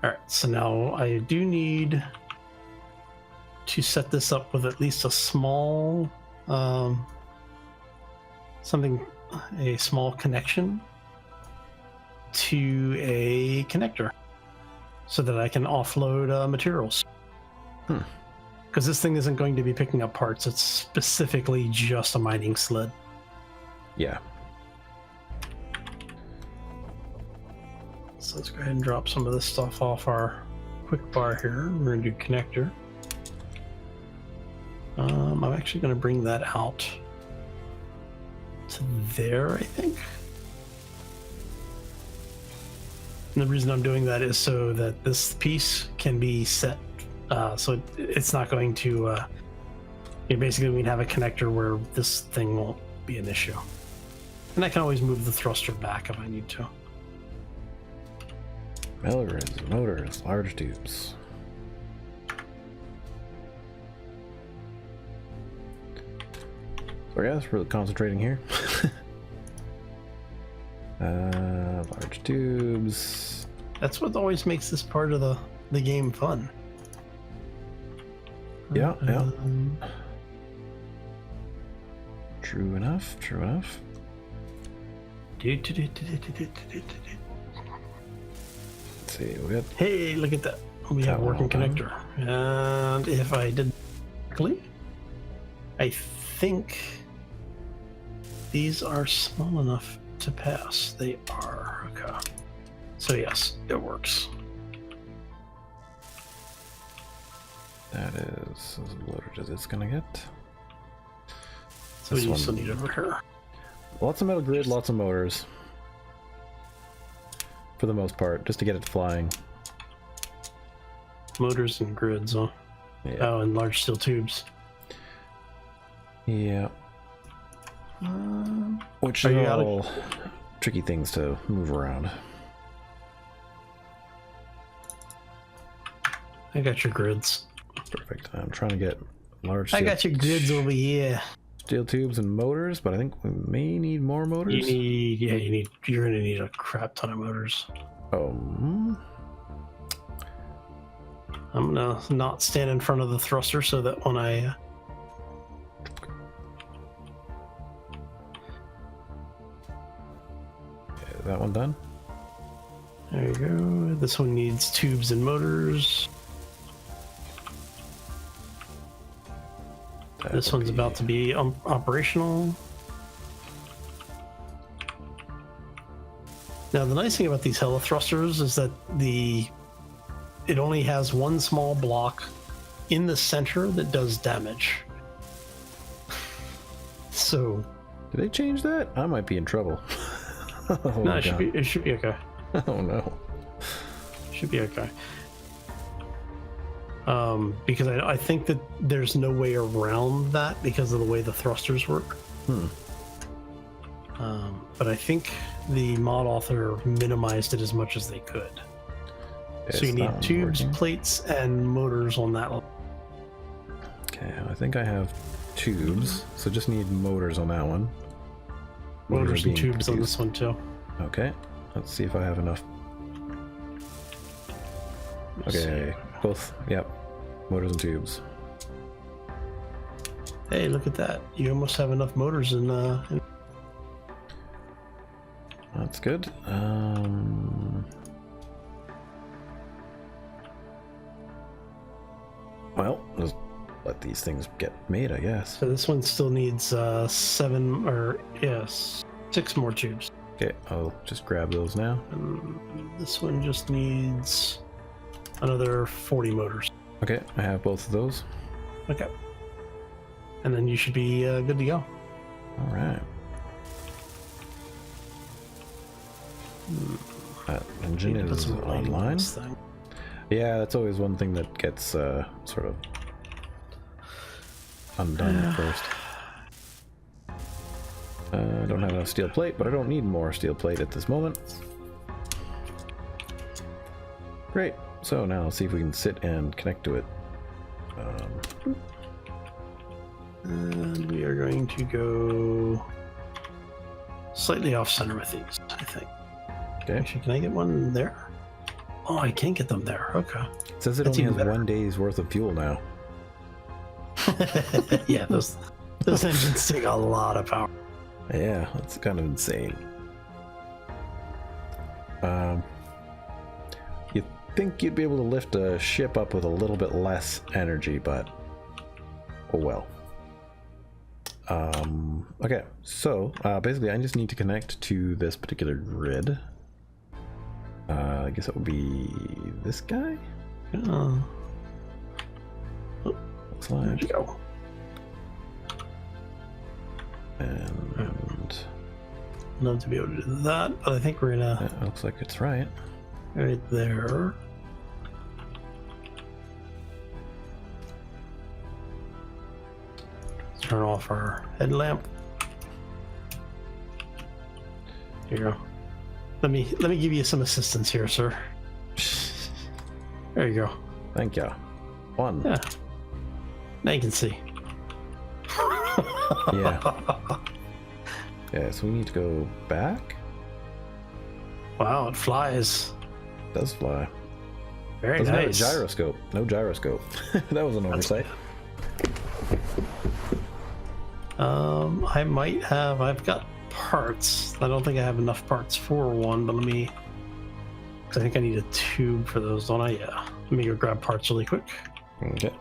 Alright, so now I do need to set this up with at least a small a small connection to a connector so that I can offload materials. Because this thing isn't going to be picking up parts, it's specifically just a mining sled.
Yeah.
So let's go ahead and drop some of this stuff off our quick bar here. We're going to do connector. I'm actually going to bring that out to there, I think. And the reason I'm doing that is so that this piece can be set, so it's not going to, basically we'd have a connector where this thing won't be an issue. And I can always move the thruster back if I need to.
Metal grids, motors, large tubes. So I guess we're concentrating here. Large tubes.
That's what always makes this part of the game fun.
Yeah, yeah. True enough, true enough. Let's see, we got...
Hey, look at that. We have a working connector. And if I did correctly, I think these are small enough to pass. They are. Okay. So yes, it works.
That is as loaded as it's gonna get.
So you still need over here.
Lots of metal grid, lots of motors. For the most part, just to get it flying.
Motors and grids, huh?
Yeah.
Oh, and large steel tubes.
Yeah. Which are all tricky things to move around.
I got your grids.
Perfect. I'm trying to get large.
I got your grids over here.
Steel tubes and motors, but I think we may need more motors.
You're gonna need a crap ton of motors.
Oh.
I'm gonna not stand in front of the thruster so that when I
is that one done?
There you go. This one needs tubes this one's about to be operational. Now the nice thing about these heli thrusters is that it only has one small block in the center that does damage. So
did they change that? I might be in trouble. Oh,
no, it should be okay.
Oh no.
Should be okay. Because I think that there's no way around that because of the way the thrusters work. But I think the mod author minimized it as much as they could. So you need tubes, plates, and motors on that.
Okay, I think I have tubes, so just need motors on that one.
Motors and tubes on this one too.
Okay, let's see if I have enough. Okay, both, yep, motors and tubes.
Hey, look at that. You almost have enough motors in
That's good. Well, just let these things get made, I guess.
So this one still needs 6 more tubes.
Okay, I'll just grab those now.
This one just needs another 40 motors.
Okay, I have both of those.
Okay. And then you should be good to go.
All right. That engine is online. Yeah, that's always one thing that gets sort of undone at first. I don't have enough steel plate, but I don't need more steel plate at this moment. Great. So now let's see if we can sit and connect to it.
And we are going to go slightly off center with these, I think.
Okay.
Actually, can I get one there? Oh, I can't get them there. Okay.
It says it only has 1 day's worth of fuel now.
Yeah, those engines take a lot of power.
Yeah, that's kind of insane. You'd think you'd be able to lift a ship up with a little bit less energy, but oh well. Okay, so basically I just need to connect to this particular grid. I guess it would be this guy?
Oh.
Looks like.
There you go.
And
love to be able to do that, but I think we're gonna.
it looks like it's right.
Right there. Turn off our headlamp. Here you go. Let me give you some assistance here, sir. There you go.
Thank you. One.
Yeah. Now you can see.
Yeah. Yeah, so we need to go back.
Wow, it flies.
It does fly.
Very
Doesn't have a
nice.
gyroscope. No gyroscope. That was an oversight.
I might have. I've got parts. I don't think I have enough parts for one, but let me. Because I think I need a tube for those, don't I? Yeah. Let me go grab parts really quick.
Okay.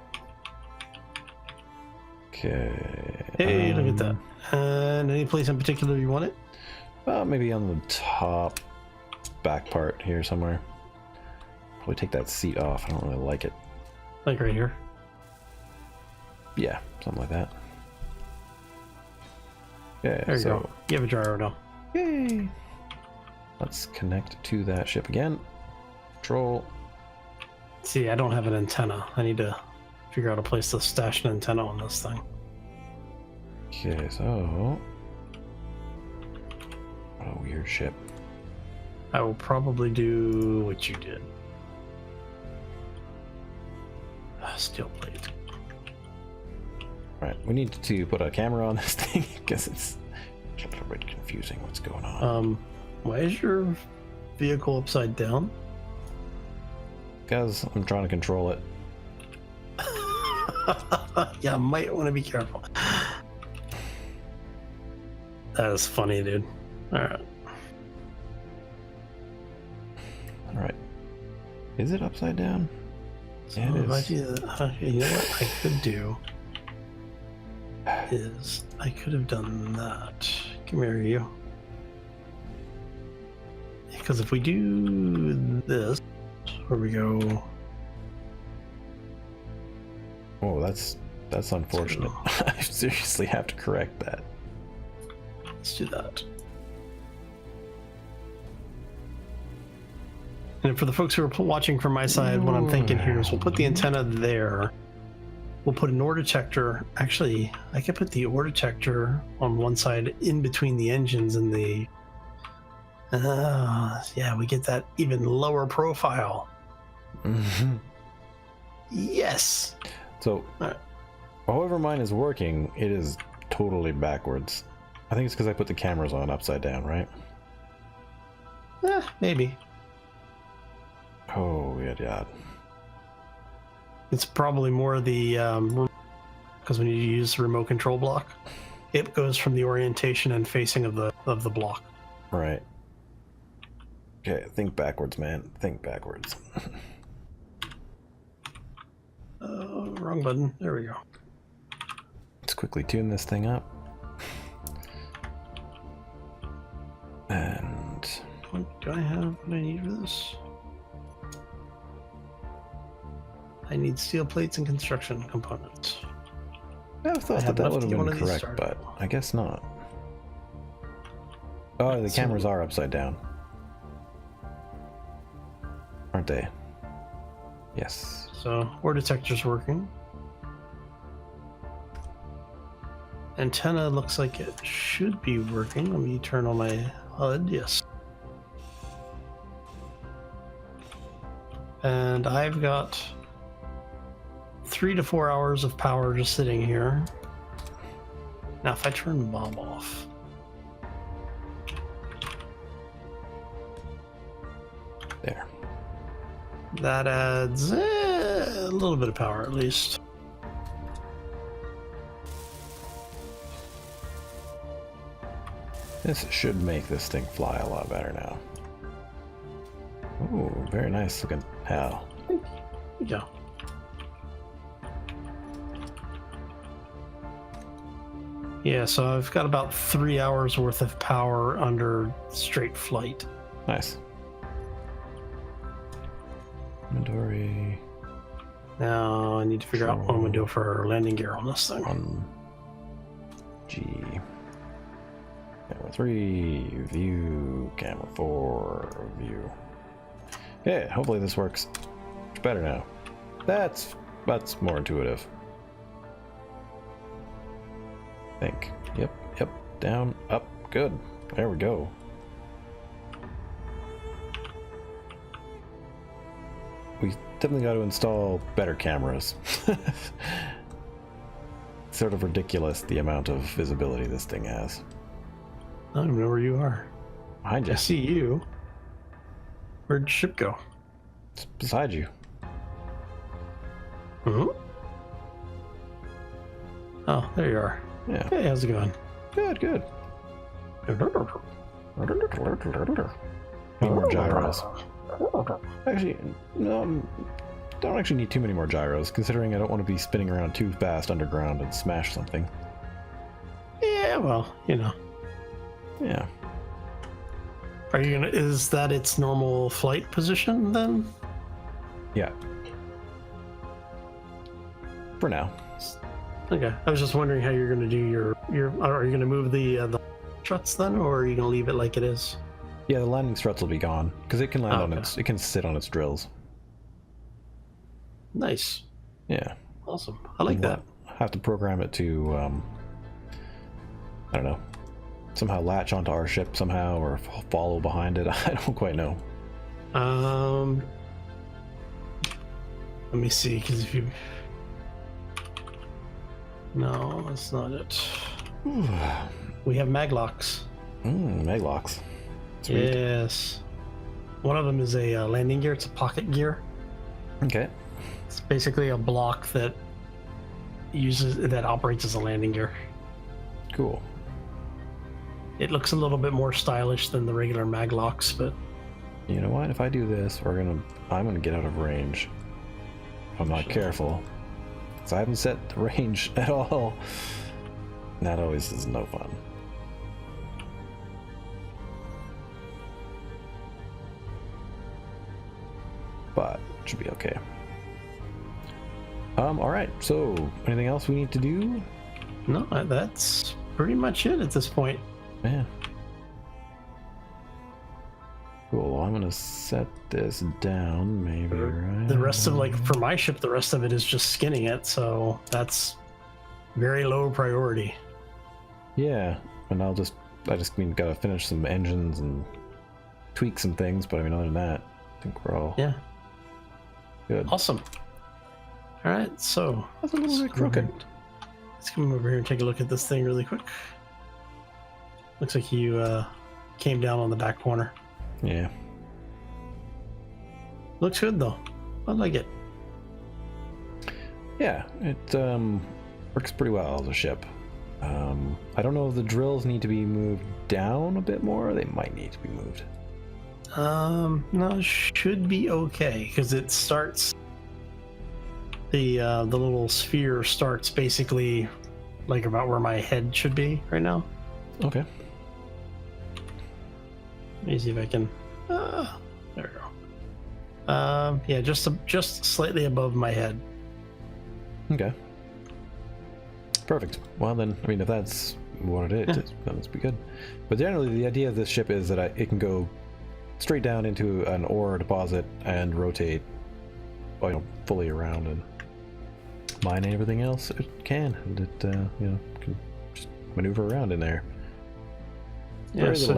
Okay.
Hey, look at that. And any place in particular you want it?
Maybe on the top back part here somewhere. Probably take that seat off. I don't really like it.
Like right here.
Yeah, something like that. Yeah,
There you
so
go. You have a gyro now.
yay! Let's connect to that ship again. Control.
See, I don't have an antenna. I need to figure out a place to stash an antenna on this thing.
Okay, so what a weird ship.
I will probably do what you did. Steel plate.
Right, we need to put a camera on this thing because it's a little bit confusing what's going on.
Why is your vehicle upside down?
Because I'm trying to control it.
Yeah, I might want to be careful. That is funny, dude. Alright.
Alright. Is it upside down?
So
Yeah, it
if I
is.
do that, you know what I could do is I could have done that. Come here, you. Because if we do this, where we go.
Oh, that's unfortunate. I seriously have to correct that.
Let's do that. And for the folks who are watching from my side, what I'm thinking here is we'll put the antenna there. We'll put an ore detector. Actually, I could put the ore detector on one side in between the engines and the... yeah, we get that even lower profile.
Mm-hmm.
Yes!
So, however mine is working, it is totally backwards. I think it's because I put the cameras on upside down, right?
Maybe.
Oh, yeah.
It's probably more the... because when you use the remote control block, it goes from the orientation and facing of the block.
Right. Okay, think backwards, man. Think backwards.
Wrong button. There we go.
Let's quickly tune this thing up. And
Do I have what I need for this? I need steel plates and construction components.
I thought
have
that
enough
would
to
have
get one
been
of these
correct,
started.
but I guess not. Oh, the
So-
cameras are upside down. Aren't they? Yes.
So, ore detector's working. Antenna looks like it should be working. Let me turn on my HUD. Yes. And I've got 3 to 4 hours of power just sitting here. Now, if I turn the bomb off.
There.
That adds a little bit of power at least.
This should make this thing fly a lot better now. Ooh, very nice looking Hal.
Yeah. Yeah, so I've got about 3 hours worth of power under straight flight.
Nice. Inventory.
Now I need to figure out what I'm going to do for landing gear on this thing.
1 G. Camera 3, view. Camera 4, view. Yeah, hopefully this works much better now. That's more intuitive. I think. Yep. Down, up, good. There we go. We definitely got to install better cameras. Sort of ridiculous the amount of visibility this thing has.
I don't know where you are.
Behind you.
I see you. Where'd the ship go?
It's beside you.
Hmm? Oh, there you are.
Yeah.
Hey, how's it going?
Good. Need more gyros. Actually, no, don't actually need too many more gyros, considering I don't want to be spinning around too fast underground and smash something.
Yeah, well, you know.
Yeah.
Are you gonna? Is that its normal flight position then?
Yeah. For now.
Okay. I was just wondering how you're gonna do your. Are you gonna move the struts then, or are you gonna leave it like it is?
Yeah, the landing struts will be gone because it can land on
okay.
its. It can sit on its drills.
Nice.
Yeah.
Awesome. I like that.
Have to program it to. I don't know. Somehow latch onto our ship somehow, or follow behind it. I don't quite know.
Let me see, because if you. No, that's not it. We have maglocks.
Maglocks. Sweet.
Yes. One of them is a landing gear. It's a pocket gear.
Okay.
It's basically a block that operates as a landing gear.
Cool.
It looks a little bit more stylish than the regular maglocks, but
You know what? If I do this, I'm gonna get out of range. If I'm not careful. So I haven't set the range at all. And that always is no fun. But it should be okay. Alright, so anything else we need to do?
no, that's pretty much it at this point.
Yeah. Cool, well, I'm gonna set this down, maybe, right?
The rest of, like, for my ship, the rest of it is just skinning it, so that's very low priority.
Yeah, and I mean, gotta finish some engines and tweak some things, but I mean, other than that, I think we're all good.
Awesome. All right, so
That's a little bit crooked.
Let's come over here and take a look at this thing really quick. Looks like you came down on the back corner.
Yeah.
Looks good though. I like it.
Yeah, it works pretty well as a ship. I don't know if the drills need to be moved down a bit more. They might need to be moved.
No, it should be okay because it starts. The little sphere starts basically like about where my head should be right now.
Okay.
Let me see if I can. There we go. Yeah, just slightly above my head.
Okay. Perfect. Well then, I mean, if that's what it is, then let's be good. But generally, the idea of this ship is that it can go straight down into an ore deposit and rotate, fully around and mine and everything else it can, and it can just maneuver around in there.
Yeah. So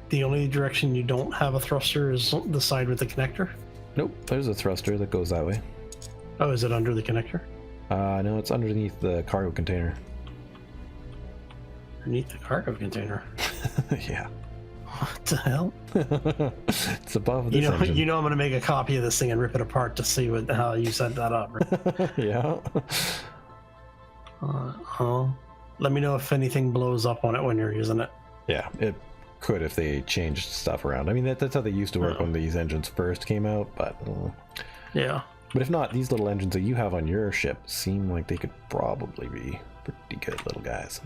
the only direction you don't have a thruster is the side with the connector.
Nope, there's a thruster that goes that way.
Oh, is it under the connector?
No, it's underneath the cargo container.
Underneath the cargo container.
Yeah.
What the hell?
It's above this engine.
You know I'm gonna make a copy of this thing and rip it apart to see how you set that up. Right?
Yeah.
Let me know if anything blows up on it when you're using it.
Yeah, it could if they changed stuff around. I mean, that's how they used to work when these engines first came out, but
yeah.
But if not, these little engines that you have on your ship seem like they could probably be pretty good little guys.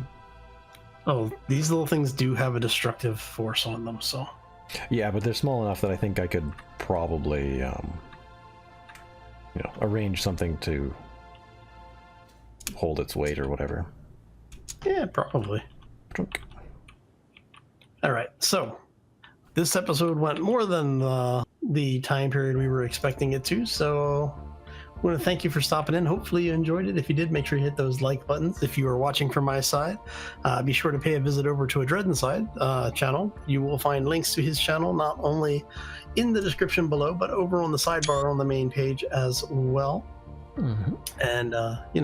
Oh, these little things do have a destructive force on them, so.
Yeah, but they're small enough that I think I could probably, arrange something to hold its weight or whatever.
Yeah, probably. All right, so this episode went more than the time period we were expecting it to, so I want to thank you for stopping in. Hopefully you enjoyed it. If you did, make sure you hit those like buttons. If you are watching from my side, be sure to pay a visit over to a Dread Inside channel. You will find links to his channel not only in the description below, but over on the sidebar on the main page as well. And he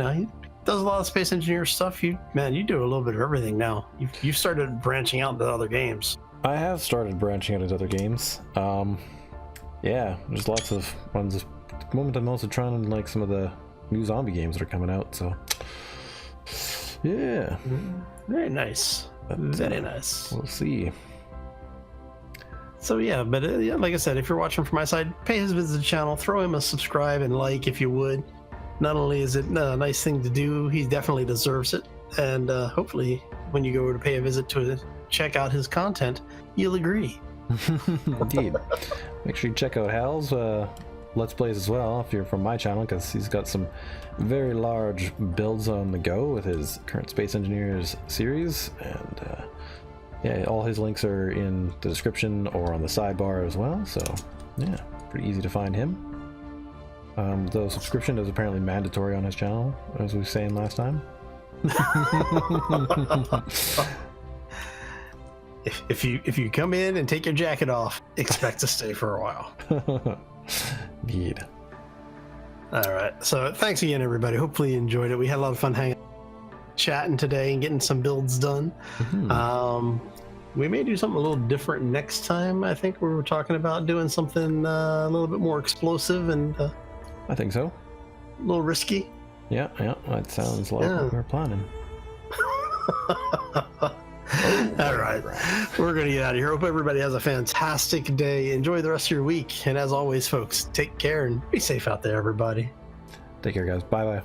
does a lot of space engineer stuff. You do a little bit of everything now. You've started branching out into other games.
I have started branching out into other games. Yeah, there's lots of ones. At the moment, I'm also trying like some of the new zombie games that are coming out. So, yeah,
very nice. Very nice.
We'll see.
So yeah, but like I said, if you're watching from my side, pay his visit to the channel, throw him a subscribe and like if you would. Not only is it a nice thing to do, he definitely deserves it. And hopefully when you go to pay a visit to check out his content, you'll agree.
Indeed. Make sure you check out Hal's Let's Plays as well if you're from my channel, because he's got some very large builds on the go with his current Space Engineers series. And yeah, all his links are in the description or on the sidebar as well. So yeah, pretty easy to find him. Though subscription is apparently mandatory on his channel, as we were saying last time.
If you come in and take your jacket off, expect to stay for a while.
Indeed.
All right. So thanks again, everybody. Hopefully you enjoyed it. We had a lot of fun chatting today and getting some builds done. We may do something a little different next time. I think we were talking about doing something a little bit more explosive and
I think so.
A little risky.
Yeah, that sounds like what we're planning.
All right. We're going to get out of here. Hope everybody has a fantastic day. Enjoy the rest of your week. And as always, folks, take care and be safe out there, everybody.
Take care, guys. Bye-bye.